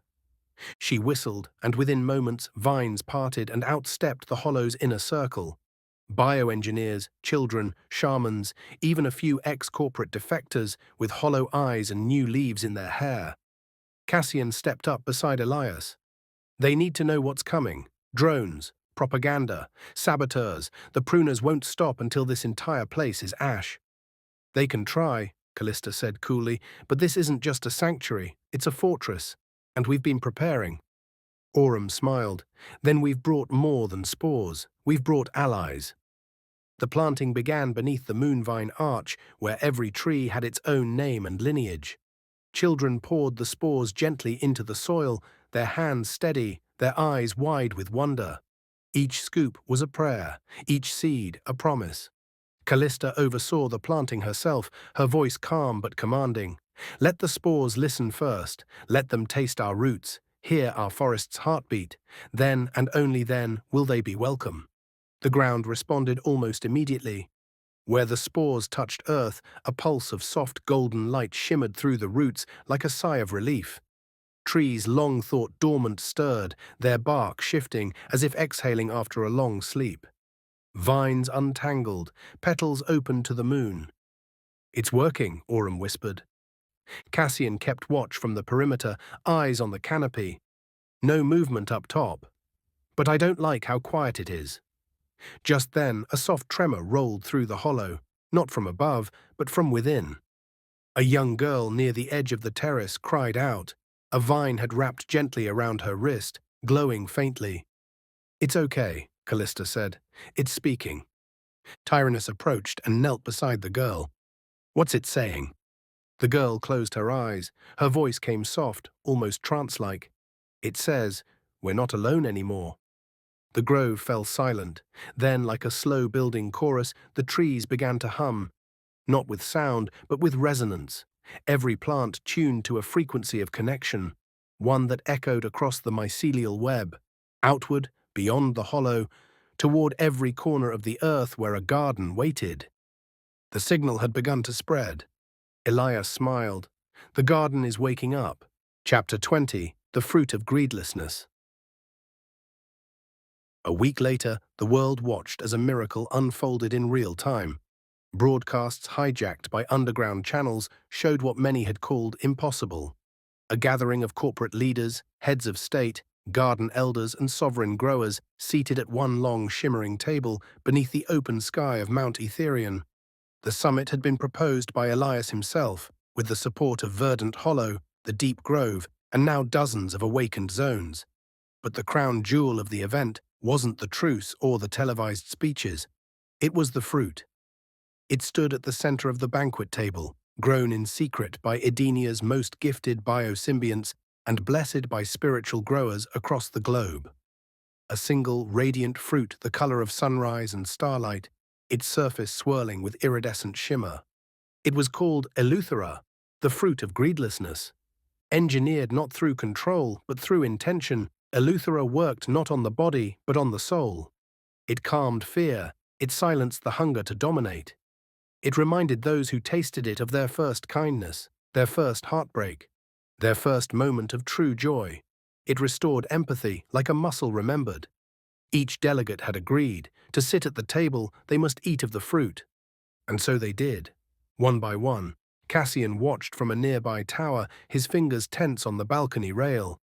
She whistled, and within moments, vines parted and outstepped the Hollow's inner circle. Bioengineers, children, shamans, even a few ex-corporate defectors with hollow eyes and new leaves in their hair. Cassian stepped up beside Elias. "They need to know what's coming. Drones, propaganda, saboteurs. The pruners won't stop until this entire place is ash." "They can try," Callista said coolly, "but this isn't just a sanctuary, it's a fortress, and we've been preparing." Aurum smiled. "Then we've brought more than spores. We've brought allies." The planting began beneath the moonvine arch, where every tree had its own name and lineage. Children poured the spores gently into the soil, their hands steady, their eyes wide with wonder. Each scoop was a prayer, each seed a promise. Callista oversaw the planting herself, her voice calm but commanding. Let the spores listen first, let them taste our roots, hear our forest's heartbeat. Then, and only then, will they be welcome. The ground responded almost immediately. Where the spores touched earth, a pulse of soft golden light shimmered through the roots like a sigh of relief. Trees long thought dormant stirred, their bark shifting as if exhaling after a long sleep. Vines untangled, petals opened to the moon. "It's working," Aurum whispered. Cassian kept watch from the perimeter, eyes on the canopy. No movement up top. "But I don't like how quiet it is." Just then, a soft tremor rolled through the hollow, not from above, but from within. A young girl near the edge of the terrace cried out. A vine had wrapped gently around her wrist, glowing faintly. "It's okay," Callista said. "It's speaking." Tyrannus approached and knelt beside the girl. "What's it saying?" The girl closed her eyes. Her voice came soft, almost trance-like. "It says, we're not alone anymore." The grove fell silent. Then, like a slow-building chorus, the trees began to hum, not with sound, but with resonance. Every plant tuned to a frequency of connection, one that echoed across the mycelial web, outward, beyond the hollow, toward every corner of the earth where a garden waited. The signal had begun to spread. Elias smiled. "The garden is waking up." Chapter 20, The Fruit of Greedlessness. A week later, the world watched as a miracle unfolded in real time. Broadcasts hijacked by underground channels showed what many had called impossible. A gathering of corporate leaders, heads of state, garden elders and sovereign growers seated at one long shimmering table beneath the open sky of Mount Etherian. The summit had been proposed by Elias himself, with the support of Verdant Hollow, the Deep Grove, and now dozens of awakened zones. But the crown jewel of the event wasn't the truce or the televised speeches. It was the fruit. It stood at the center of the banquet table, grown in secret by Edenia's most gifted biosymbionts and blessed by spiritual growers across the globe. A single, radiant fruit the color of sunrise and starlight, its surface swirling with iridescent shimmer. It was called Eleuthera, the fruit of greedlessness. Engineered not through control, but through intention, Eleuthera worked not on the body, but on the soul. It calmed fear, it silenced the hunger to dominate. It reminded those who tasted it of their first kindness, their first heartbreak, their first moment of true joy. It restored empathy like a muscle remembered. Each delegate had agreed, to sit at the table they must eat of the fruit. And so they did. One by one, Cassian watched from a nearby tower, his fingers tense on the balcony rail.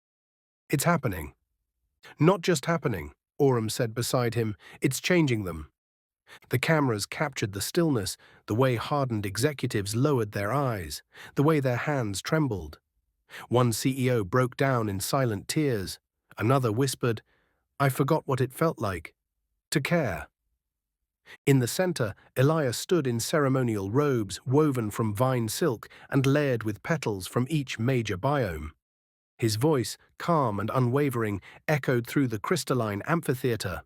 "It's happening." "Not just happening," Aurum said beside him, "it's changing them." The cameras captured the stillness, the way hardened executives lowered their eyes, the way their hands trembled. One CEO broke down in silent tears. Another whispered, "I forgot what it felt like to care." In the center, Elias stood in ceremonial robes woven from vine silk and layered with petals from each major biome. His voice, calm and unwavering, echoed through the crystalline amphitheater.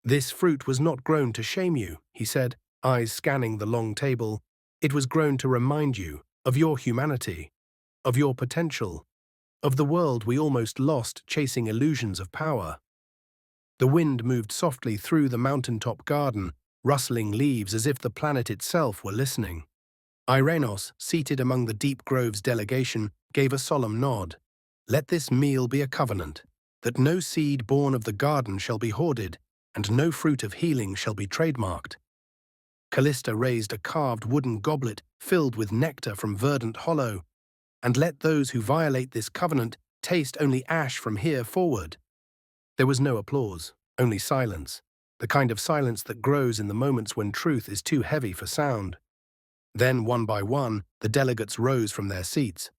"This fruit was not grown to shame you," he said, eyes scanning the long table. "It was grown to remind you of your humanity, of your potential, of the world we almost lost chasing illusions of power." The wind moved softly through the mountaintop garden, rustling leaves as if the planet itself were listening. Irenos, seated among the Deep Grove's delegation, gave a solemn nod. "Let this meal be a covenant, that no seed born of the garden shall be hoarded, and no fruit of healing shall be trademarked." Callista raised a carved wooden goblet filled with nectar from Verdant Hollow. "And let those who violate this covenant taste only ash from here forward." There was no applause, only silence, the kind of silence that grows in the moments when truth is too heavy for sound. Then, one by one, the delegates rose from their seats,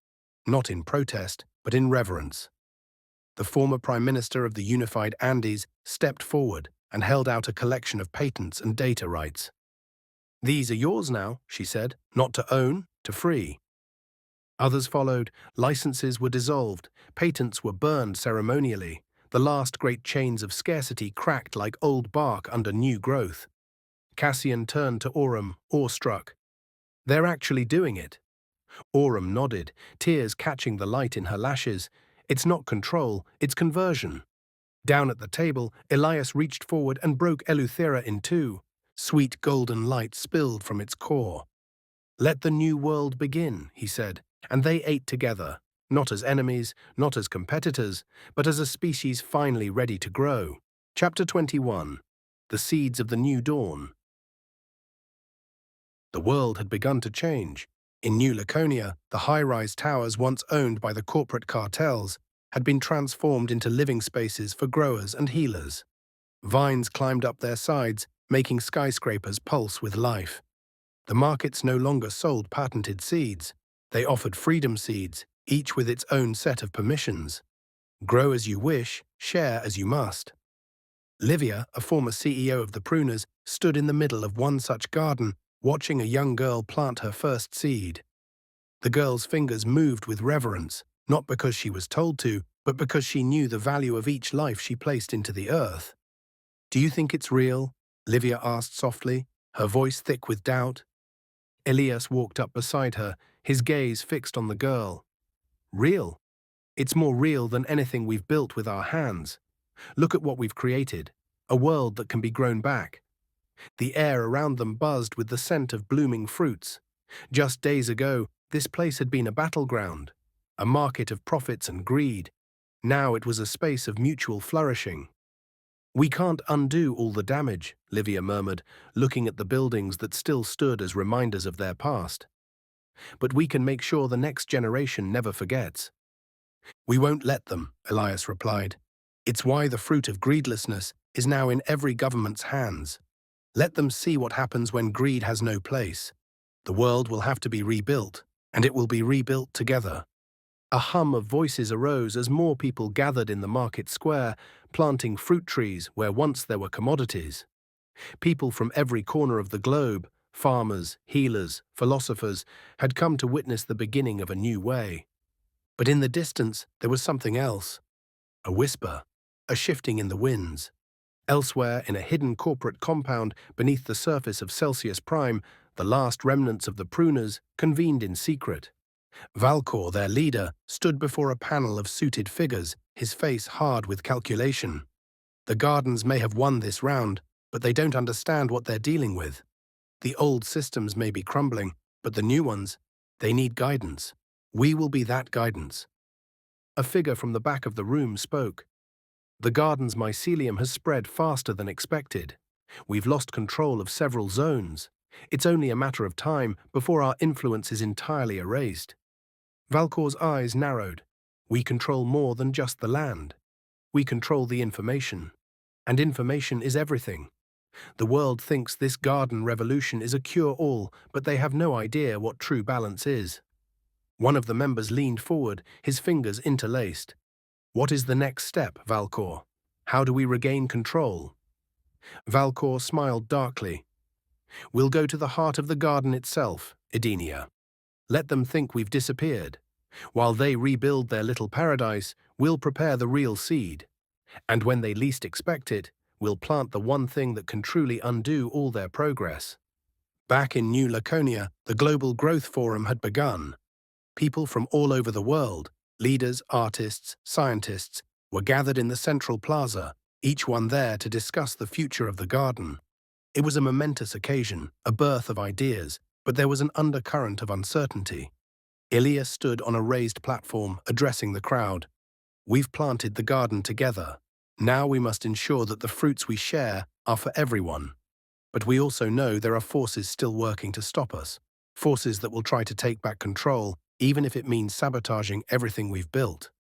not in protest, but in reverence. The former Prime Minister of the Unified Andes stepped forward, and held out a collection of patents and data rights. "These are yours now," she said, "not to own, to free." Others followed, licenses were dissolved, patents were burned ceremonially, the last great chains of scarcity cracked like old bark under new growth. Cassian turned to Aurum, awestruck. "They're actually doing it." Aurum nodded, tears catching the light in her lashes. "It's not control, it's conversion." Down at the table, Elias reached forward and broke Eleuthera in two. Sweet golden light spilled from its core. "Let the new world begin," he said, and they ate together, not as enemies, not as competitors, but as a species finally ready to grow. Chapter 21. The Seeds of the New Dawn. The world had begun to change. In New Laconia, the high-rise towers once owned by the corporate cartels had been transformed into living spaces for growers and healers. Vines climbed up their sides, making skyscrapers pulse with life. The markets no longer sold patented seeds. They offered freedom seeds, each with its own set of permissions. Grow as you wish, share as you must. Livia, a former CEO of the pruners, stood in the middle of one such garden, watching a young girl plant her first seed. The girl's fingers moved with reverence, not because she was told to, but because she knew the value of each life she placed into the earth. "Do you think it's real?" Livia asked softly, her voice thick with doubt. Elias walked up beside her, his gaze fixed on the girl. "Real? It's more real than anything we've built with our hands. Look at what we've created, a world that can be grown back." The air around them buzzed with the scent of blooming fruits. Just days ago, this place had been a battleground, a market of profits and greed. Now it was a space of mutual flourishing. "We can't undo all the damage," Livia murmured, looking at the buildings that still stood as reminders of their past. "But we can make sure the next generation never forgets." "We won't let them," Elias replied. "It's why the fruit of greedlessness is now in every government's hands. Let them see what happens when greed has no place. The world will have to be rebuilt, and it will be rebuilt together." A hum of voices arose as more people gathered in the market square, planting fruit trees where once there were commodities. People from every corner of the globe, farmers, healers, philosophers, had come to witness the beginning of a new way. But in the distance, there was something else. A whisper, a shifting in the winds. Elsewhere, in a hidden corporate compound beneath the surface of Celsius Prime, the last remnants of the pruners convened in secret. Valcor, their leader, stood before a panel of suited figures, his face hard with calculation. "The Gardens may have won this round, but they don't understand what they're dealing with. The old systems may be crumbling, but the new ones, they need guidance. We will be that guidance." A figure from the back of the room spoke. "The Garden's mycelium has spread faster than expected. We've lost control of several zones. It's only a matter of time before our influence is entirely erased." Valcor's eyes narrowed. "We control more than just the land. We control the information. And information is everything. The world thinks this garden revolution is a cure-all, but they have no idea what true balance is." One of the members leaned forward, his fingers interlaced. "What is the next step, Valcor? How do we regain control?" Valcor smiled darkly. "We'll go to the heart of the garden itself, Edenia. Let them think we've disappeared. While they rebuild their little paradise, we'll prepare the real seed. And when they least expect it, we'll plant the one thing that can truly undo all their progress." Back in New Laconia, the Global Growth Forum had begun. People from all over the world, leaders, artists, scientists, were gathered in the central plaza, each one there to discuss the future of the garden. It was a momentous occasion, a birth of ideas, but there was an undercurrent of uncertainty. Elias stood on a raised platform, addressing the crowd. "We've planted the garden together. Now we must ensure that the fruits we share are for everyone. But we also know there are forces still working to stop us, forces that will try to take back control, even if it means sabotaging everything we've built."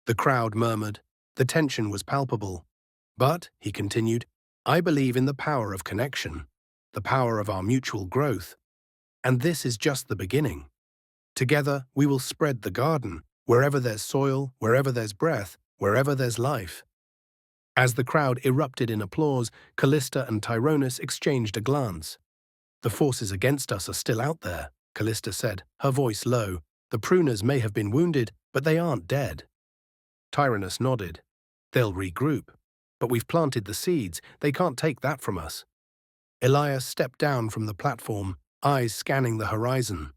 The crowd murmured. The tension was palpable. "But," he continued, "I believe in the power of connection, the power of our mutual growth. And this is just the beginning. Together, we will spread the garden, wherever there's soil, wherever there's breath, wherever there's life." As the crowd erupted in applause, Callista and Tyrannus exchanged a glance. "The forces against us are still out there," Callista said, her voice low. "The pruners may have been wounded, but they aren't dead." Tyrannus nodded. "They'll regroup. But we've planted the seeds, they can't take that from us." Elias stepped down from the platform, eyes scanning the horizon.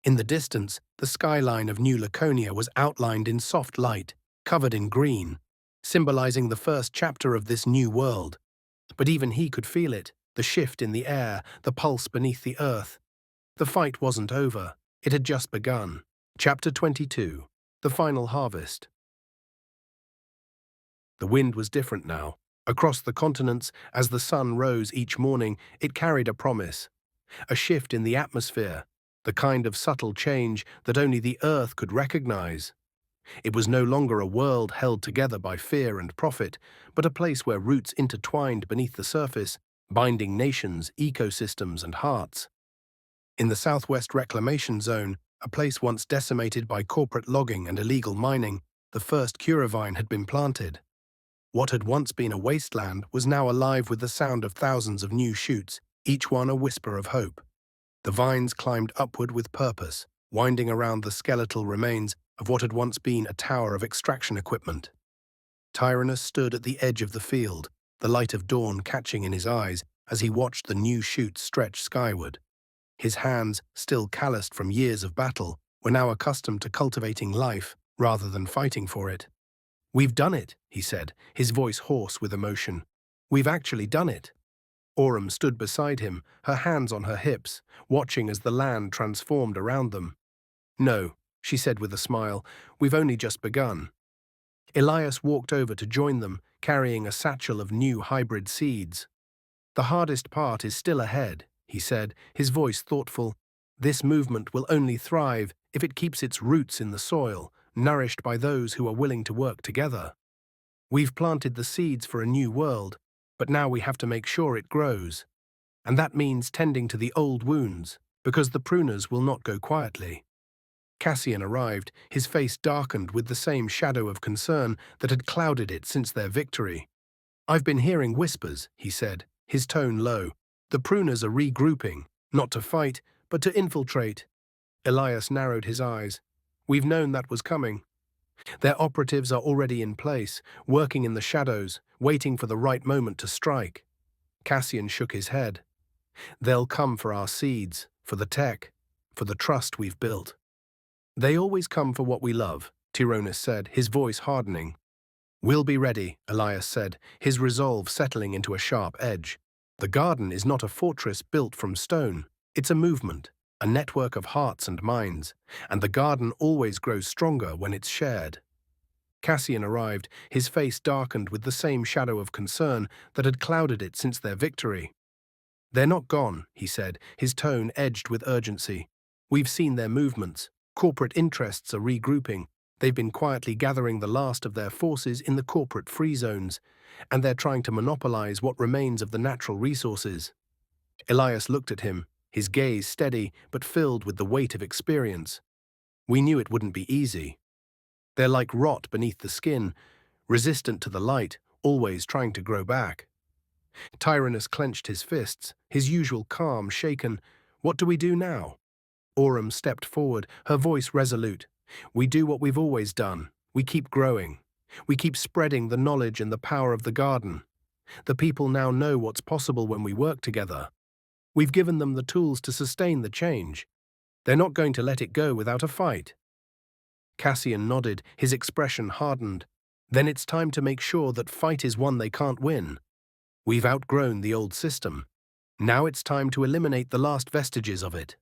In the distance, the skyline of New Laconia was outlined in soft light, covered in green, symbolizing the first chapter of this new world. But even he could feel it, the shift in the air, the pulse beneath the earth. The fight wasn't over, it had just begun. Chapter 22. The Final Harvest. The wind was different now. Across the continents, as the sun rose each morning, it carried a promise. A shift in the atmosphere, the kind of subtle change that only the earth could recognize. It was no longer a world held together by fear and profit, but a place where roots intertwined beneath the surface, binding nations, ecosystems, and hearts. In the Southwest Reclamation Zone, a place once decimated by corporate logging and illegal mining, the first curivine had been planted. What had once been a wasteland was now alive with the sound of thousands of new shoots, each one a whisper of hope. The vines climbed upward with purpose, winding around the skeletal remains of what had once been a tower of extraction equipment. Tyrannus stood at the edge of the field, the light of dawn catching in his eyes as he watched the new shoots stretch skyward. His hands, still calloused from years of battle, were now accustomed to cultivating life rather than fighting for it. "We've done it," he said, his voice hoarse with emotion. "We've actually done it." Aurum stood beside him, her hands on her hips, watching as the land transformed around them. "No," she said with a smile, "we've only just begun." Elias walked over to join them, carrying a satchel of new hybrid seeds. "The hardest part is still ahead," he said, his voice thoughtful. "This movement will only thrive if it keeps its roots in the soil, nourished by those who are willing to work together. We've planted the seeds for a new world, but now we have to make sure it grows. And that means tending to the old wounds, because the pruners will not go quietly." Cassian arrived, his face darkened with the same shadow of concern that had clouded it since their victory. "I've been hearing whispers," he said, his tone low. "The pruners are regrouping, not to fight, but to infiltrate." Elias narrowed his eyes. "We've known that was coming. Their operatives are already in place, working in the shadows, waiting for the right moment to strike." Cassian shook his head. "They'll come for our seeds, for the tech, for the trust we've built." "They always come for what we love," Tyrannus said, his voice hardening. "We'll be ready," Elias said, his resolve settling into a sharp edge. "The garden is not a fortress built from stone. It's a movement, a network of hearts and minds, and the garden always grows stronger when it's shared." Cassian arrived, his face darkened with the same shadow of concern that had clouded it since their victory. "They're not gone," he said, his tone edged with urgency. "We've seen their movements. Corporate interests are regrouping. They've been quietly gathering the last of their forces in the corporate free zones, and they're trying to monopolize what remains of the natural resources." Elias looked at him, his gaze steady but filled with the weight of experience. "We knew it wouldn't be easy. They're like rot beneath the skin, resistant to the light, always trying to grow back." Tyrannus clenched his fists, his usual calm shaken. "What do we do now?" Aurum stepped forward, her voice resolute. "We do what we've always done. We keep growing. We keep spreading the knowledge and the power of the garden. The people now know what's possible when we work together. We've given them the tools to sustain the change. They're not going to let it go without a fight." Cassian nodded, his expression hardened. "Then it's time to make sure that fight is one they can't win. We've outgrown the old system. Now it's time to eliminate the last vestiges of it."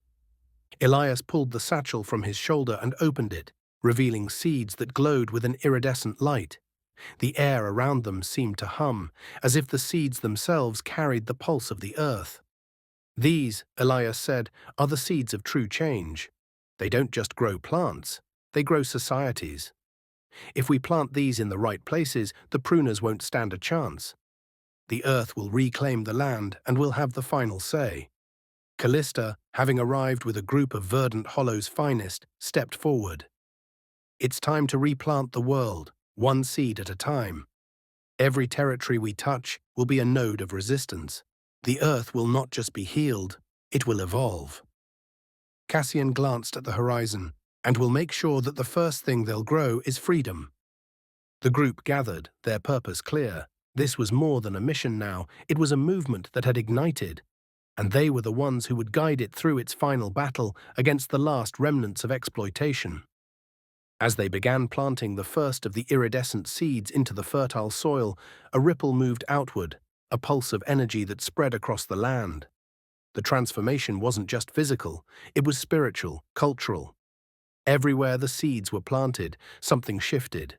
Elias pulled the satchel from his shoulder and opened it, revealing seeds that glowed with an iridescent light. The air around them seemed to hum, as if the seeds themselves carried the pulse of the earth. "These," Elias said, "are the seeds of true change. They don't just grow plants, they grow societies. If we plant these in the right places, the pruners won't stand a chance. The earth will reclaim the land and will have the final say." Callista, having arrived with a group of Verdant Hollow's finest, stepped forward. "It's time to replant the world, one seed at a time." Every territory we touch will be a node of resistance. The Earth will not just be healed, it will evolve. Cassian glanced at the horizon, and will make sure that the first thing they'll grow is freedom. The group gathered, their purpose clear. This was more than a mission now, it was a movement that had ignited, and they were the ones who would guide it through its final battle against the last remnants of exploitation. As they began planting the first of the iridescent seeds into the fertile soil, a ripple moved outward, a pulse of energy that spread across the land. The transformation wasn't just physical, it was spiritual, cultural. Everywhere the seeds were planted, something shifted.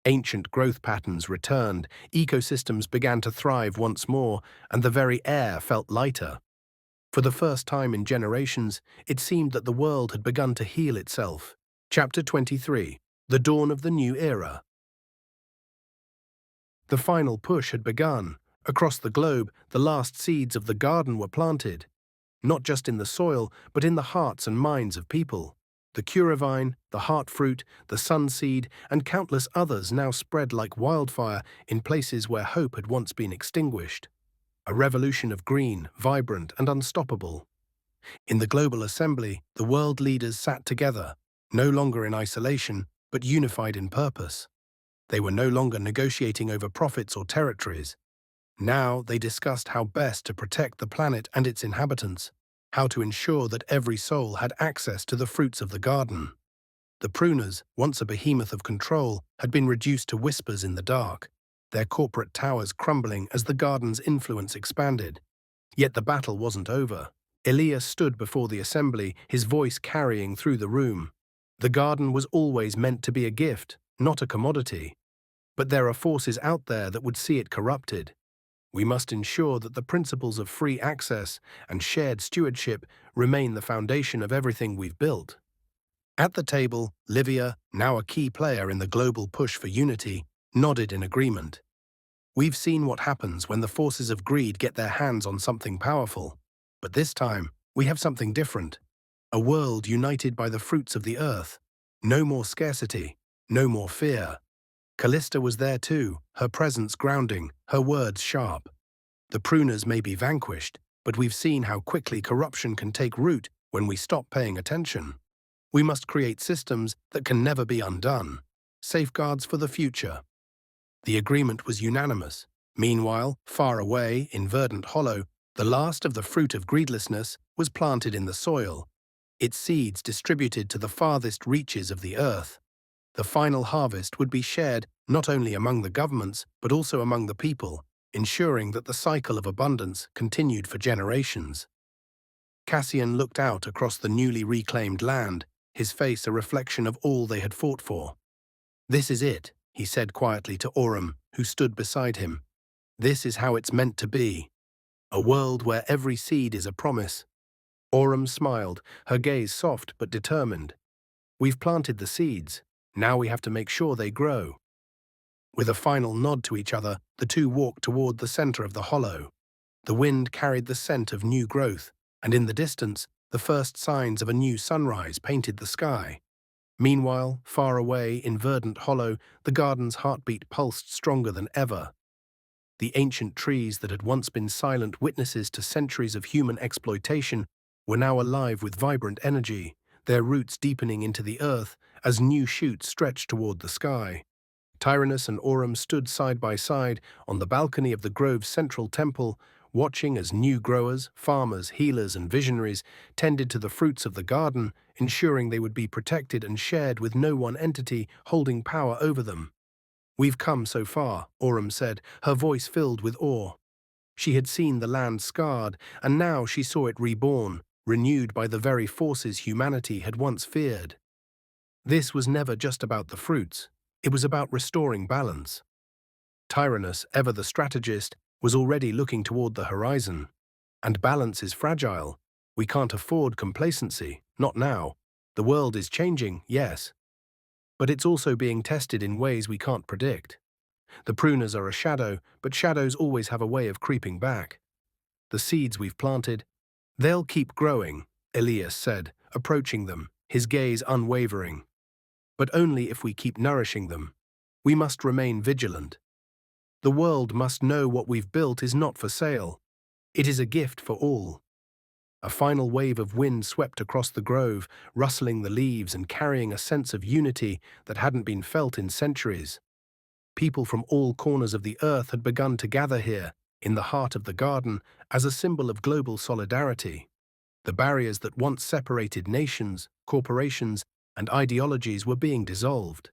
Ancient growth patterns returned, ecosystems began to thrive once more, and the very air felt lighter. For the first time in generations, it seemed that the world had begun to heal itself. Chapter 23. The Dawn of the New Era. The final push had begun. Across the globe, the last seeds of the garden were planted, not just in the soil, but in the hearts and minds of people. The curivine, the heart fruit, the sunseed, and countless others now spread like wildfire in places where hope had once been extinguished. A revolution of green, vibrant, and unstoppable. In the global assembly, the world leaders sat together, no longer in isolation, but unified in purpose. They were no longer negotiating over profits or territories. Now they discussed how best to protect the planet and its inhabitants, how to ensure that every soul had access to the fruits of the garden. The pruners, once a behemoth of control, had been reduced to whispers in the dark, their corporate towers crumbling as the garden's influence expanded. Yet the battle wasn't over. Elias stood before the assembly, his voice carrying through the room. The garden was always meant to be a gift, not a commodity. But there are forces out there that would see it corrupted. We must ensure that the principles of free access and shared stewardship remain the foundation of everything we've built. At the table, Livia, now a key player in the global push for unity, nodded in agreement. We've seen what happens when the forces of greed get their hands on something powerful. But this time, we have something different. A world united by the fruits of the earth. No more scarcity, no more fear. Callista was there too, her presence grounding, her words sharp. The pruners may be vanquished, but we've seen how quickly corruption can take root when we stop paying attention. We must create systems that can never be undone, safeguards for the future. The agreement was unanimous. Meanwhile, far away, in verdant hollow, the last of the fruit of greedlessness was planted in the soil, its seeds distributed to the farthest reaches of the earth. The final harvest would be shared not only among the governments, but also among the people, ensuring that the cycle of abundance continued for generations. Cassian looked out across the newly reclaimed land, his face a reflection of all they had fought for. "This is it," he said quietly to Aurum, who stood beside him. "This is how it's meant to be. A world where every seed is a promise." Aurum smiled, her gaze soft but determined. "We've planted the seeds. Now we have to make sure they grow." With a final nod to each other, the two walked toward the center of the hollow. The wind carried the scent of new growth, and in the distance, the first signs of a new sunrise painted the sky. Meanwhile, far away in verdant hollow, the garden's heartbeat pulsed stronger than ever. The ancient trees that had once been silent witnesses to centuries of human exploitation were now alive with vibrant energy, their roots deepening into the earth as new shoots stretched toward the sky. Tyrannus and Aurum stood side by side on the balcony of the grove's central temple, watching as new growers, farmers, healers, and visionaries tended to the fruits of the garden, ensuring they would be protected and shared with no one entity holding power over them. "We've come so far," Aurum said, her voice filled with awe. She had seen the land scarred, and now she saw it reborn, renewed by the very forces humanity had once feared. This was never just about the fruits. It was about restoring balance. Tyrannus, ever the strategist, was already looking toward the horizon. And balance is fragile. We can't afford complacency, not now. The world is changing, yes. But it's also being tested in ways we can't predict. The pruners are a shadow, but shadows always have a way of creeping back. The seeds we've planted, they'll keep growing, Elias said, approaching them, his gaze unwavering. But only if we keep nourishing them. We must remain vigilant. The world must know what we've built is not for sale. It is a gift for all. A final wave of wind swept across the grove, rustling the leaves and carrying a sense of unity that hadn't been felt in centuries. People from all corners of the earth had begun to gather here, in the heart of the garden, as a symbol of global solidarity. The barriers that once separated nations, corporations, and ideologies were being dissolved.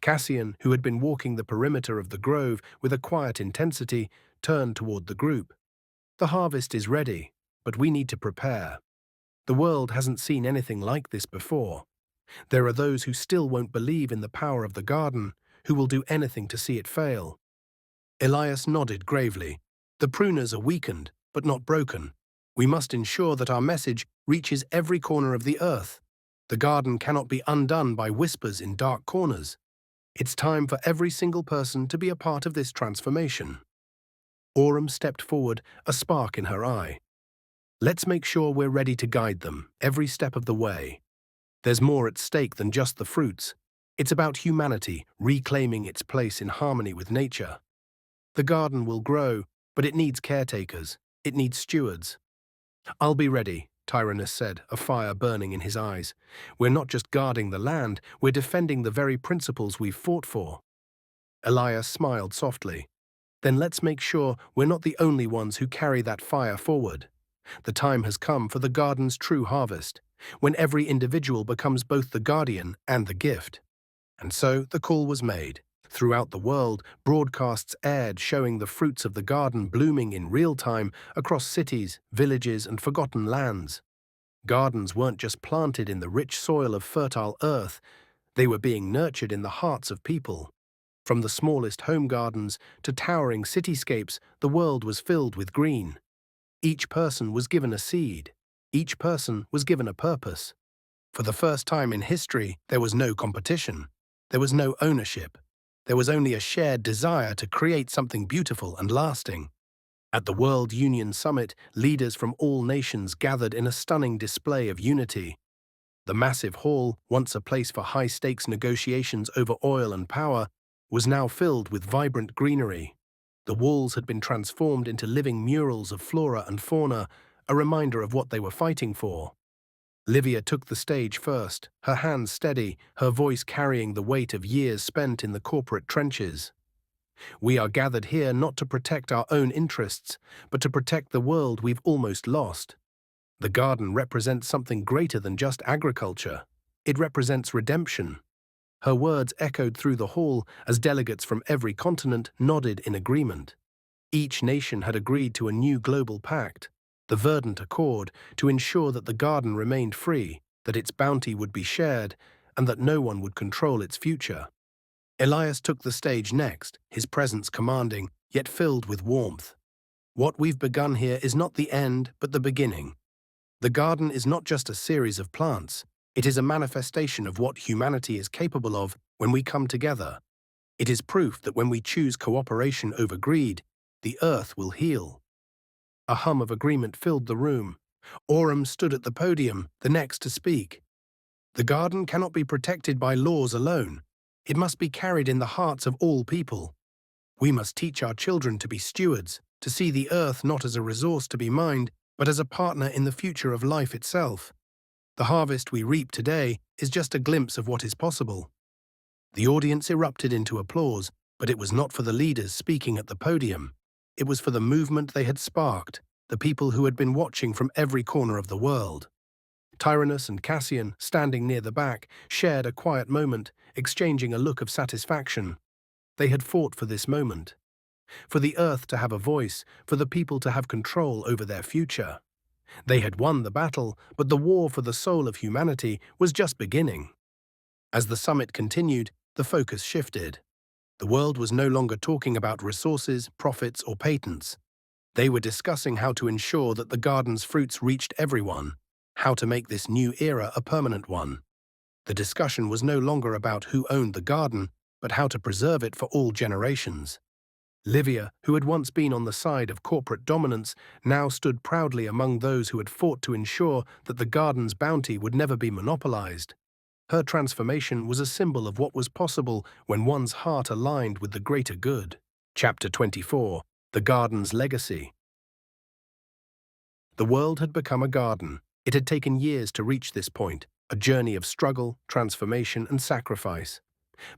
Cassian, who had been walking the perimeter of the grove with a quiet intensity, turned toward the group. The harvest is ready, but we need to prepare. The world hasn't seen anything like this before. There are those who still won't believe in the power of the garden, who will do anything to see it fail. Elias nodded gravely. The pruners are weakened, but not broken. We must ensure that our message reaches every corner of the earth. The garden cannot be undone by whispers in dark corners. It's time for every single person to be a part of this transformation. Aurum stepped forward, a spark in her eye. Let's make sure we're ready to guide them, every step of the way. There's more at stake than just the fruits. It's about humanity reclaiming its place in harmony with nature. The garden will grow, but it needs caretakers. It needs stewards. I'll be ready, Tyrannus said, a fire burning in his eyes. We're not just guarding the land, we're defending the very principles we've fought for. Elias smiled softly. Then let's make sure we're not the only ones who carry that fire forward. The time has come for the garden's true harvest, when every individual becomes both the guardian and the gift. And so the call was made. Throughout the world, broadcasts aired showing the fruits of the garden blooming in real time across cities, villages, and forgotten lands. Gardens weren't just planted in the rich soil of fertile earth, they were being nurtured in the hearts of people. From the smallest home gardens to towering cityscapes, the world was filled with green. Each person was given a seed. Each person was given a purpose. For the first time in history, there was no competition. There was no ownership. There was only a shared desire to create something beautiful and lasting. At the World Union Summit, leaders from all nations gathered in a stunning display of unity. The massive hall, once a place for high-stakes negotiations over oil and power, was now filled with vibrant greenery. The walls had been transformed into living murals of flora and fauna, a reminder of what they were fighting for. Livia took the stage first, her hands steady, her voice carrying the weight of years spent in the corporate trenches. We are gathered here not to protect our own interests, but to protect the world we've almost lost. The garden represents something greater than just agriculture. It represents redemption. Her words echoed through the hall as delegates from every continent nodded in agreement. Each nation had agreed to a new global pact, the Verdant Accord, to ensure that the garden remained free, that its bounty would be shared, and that no one would control its future. Elias took the stage next, his presence commanding, yet filled with warmth. What we've begun here is not the end, but the beginning. The garden is not just a series of plants. It is a manifestation of what humanity is capable of when we come together. It is proof that when we choose cooperation over greed, the earth will heal. A hum of agreement filled the room. Aurum stood at the podium, the next to speak. The garden cannot be protected by laws alone. It must be carried in the hearts of all people. We must teach our children to be stewards, to see the earth not as a resource to be mined, but as a partner in the future of life itself. The harvest we reap today is just a glimpse of what is possible. The audience erupted into applause, but it was not for the leaders speaking at the podium. It was for the movement they had sparked, the people who had been watching from every corner of the world. Tyrannus and Cassian, standing near the back, shared a quiet moment, exchanging a look of satisfaction. They had fought for this moment. For the earth to have a voice, for the people to have control over their future. They had won the battle, but the war for the soul of humanity was just beginning. As the summit continued, the focus shifted. The world was no longer talking about resources, profits, or patents. They were discussing how to ensure that the garden's fruits reached everyone, how to make this new era a permanent one. The discussion was no longer about who owned the garden, but how to preserve it for all generations. Livia, who had once been on the side of corporate dominance, now stood proudly among those who had fought to ensure that the garden's bounty would never be monopolized. Her transformation was a symbol of what was possible when one's heart aligned with the greater good. Chapter 24. The Garden's Legacy. The world had become a garden. It had taken years to reach this point, a journey of struggle, transformation, and sacrifice.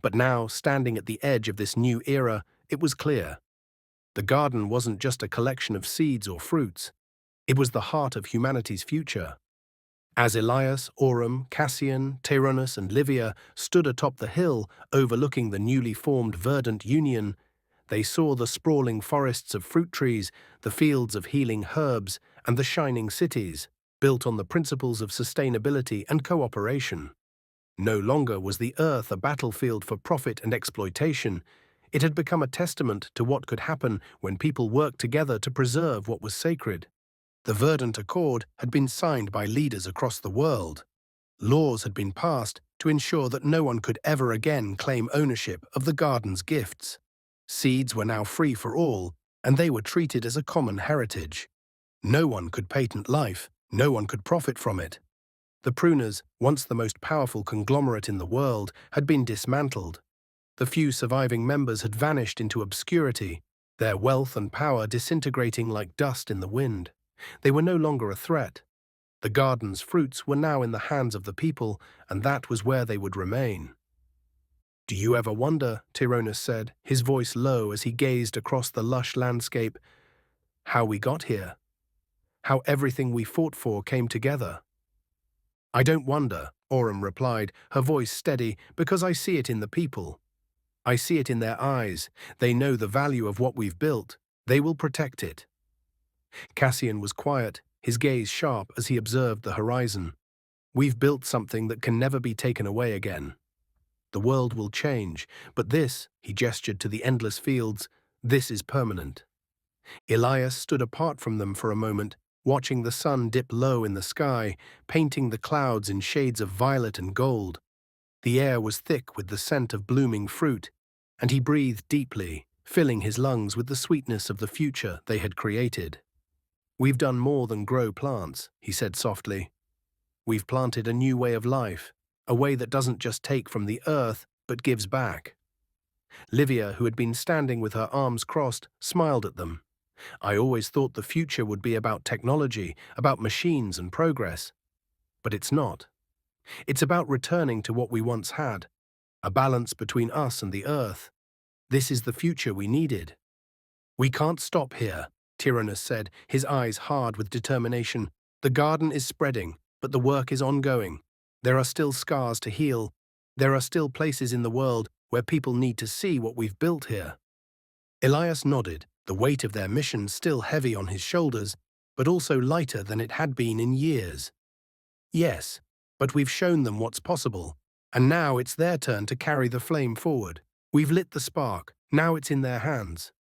But now, standing at the edge of this new era, it was clear. The garden wasn't just a collection of seeds or fruits. It was the heart of humanity's future. As Elias, Aurum, Cassian, Tyrannus, and Livia stood atop the hill overlooking the newly formed verdant union, they saw the sprawling forests of fruit trees, the fields of healing herbs, and the shining cities, built on the principles of sustainability and cooperation. No longer was the earth a battlefield for profit and exploitation. It had become a testament to what could happen when people worked together to preserve what was sacred. The Verdant Accord had been signed by leaders across the world. Laws had been passed to ensure that no one could ever again claim ownership of the garden's gifts. Seeds were now free for all, and they were treated as a common heritage. No one could patent life, no one could profit from it. The pruners, once the most powerful conglomerate in the world, had been dismantled. The few surviving members had vanished into obscurity, their wealth and power disintegrating like dust in the wind. They were no longer a threat. The garden's fruits were now in the hands of the people, and that was where they would remain. "Do you ever wonder," Tyrannus said, his voice low as he gazed across the lush landscape, "how we got here? How everything we fought for came together?" "I don't wonder," Aurum replied, her voice steady, "because I see it in the people. I see it in their eyes. They know the value of what we've built. They will protect it." Cassian was quiet, his gaze sharp as he observed the horizon. "We've built something that can never be taken away again. The world will change, but this," he gestured to the endless fields, "this is permanent." Elias stood apart from them for a moment, watching the sun dip low in the sky, painting the clouds in shades of violet and gold. The air was thick with the scent of blooming fruit, and he breathed deeply, filling his lungs with the sweetness of the future they had created. "We've done more than grow plants," he said softly. "We've planted a new way of life, a way that doesn't just take from the earth, but gives back." Livia, who had been standing with her arms crossed, smiled at them. "I always thought the future would be about technology, about machines and progress. But it's not. It's about returning to what we once had, a balance between us and the earth. This is the future we needed." "We can't stop here," Tyrannus said, his eyes hard with determination. "The garden is spreading, but the work is ongoing. There are still scars to heal. There are still places in the world where people need to see what we've built here." Elias nodded, the weight of their mission still heavy on his shoulders, but also lighter than it had been in years. "Yes, but we've shown them what's possible, and now it's their turn to carry the flame forward. We've lit the spark, now it's in their hands."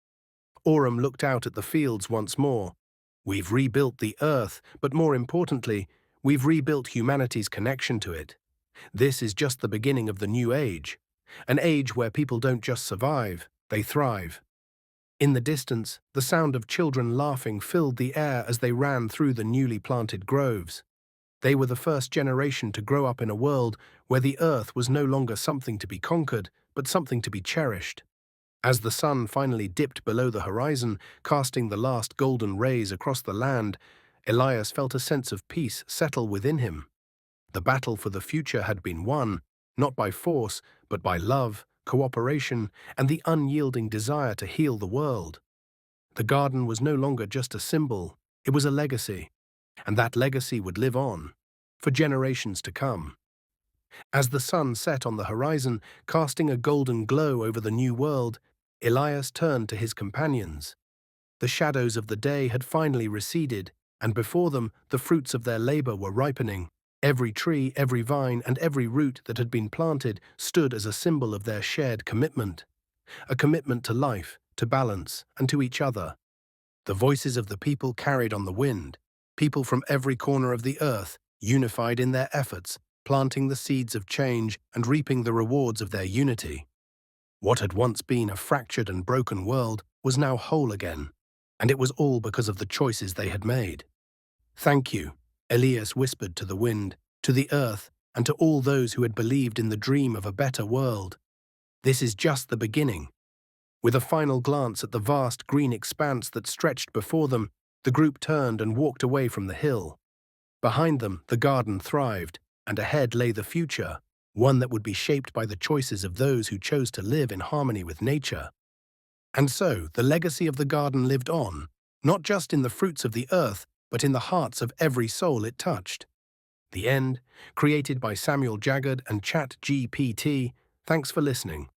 Aurum looked out at the fields once more. "We've rebuilt the earth, but more importantly, we've rebuilt humanity's connection to it. This is just the beginning of the new age, an age where people don't just survive, they thrive." In the distance, the sound of children laughing filled the air as they ran through the newly planted groves. They were the first generation to grow up in a world where the earth was no longer something to be conquered, but something to be cherished. As the sun finally dipped below the horizon, casting the last golden rays across the land, Elias felt a sense of peace settle within him. The battle for the future had been won, not by force, but by love, cooperation, and the unyielding desire to heal the world. The garden was no longer just a symbol, it was a legacy, and that legacy would live on, for generations to come. As the sun set on the horizon, casting a golden glow over the new world, Elias turned to his companions. The shadows of the day had finally receded, and before them the fruits of their labor were ripening. Every tree, every vine, and every root that had been planted stood as a symbol of their shared commitment. A commitment to life, to balance, and to each other. The voices of the people carried on the wind, people from every corner of the earth, unified in their efforts, planting the seeds of change and reaping the rewards of their unity. What had once been a fractured and broken world was now whole again, and it was all because of the choices they had made. "Thank you," Elias whispered to the wind, to the earth, and to all those who had believed in the dream of a better world. "This is just the beginning." With a final glance at the vast green expanse that stretched before them, the group turned and walked away from the hill. Behind them, the garden thrived, and ahead lay the future, one that would be shaped by the choices of those who chose to live in harmony with nature. And so, the legacy of the garden lived on, not just in the fruits of the earth, but in the hearts of every soul it touched. The end, created by Samuel Jaggard and ChatGPT. Thanks for listening.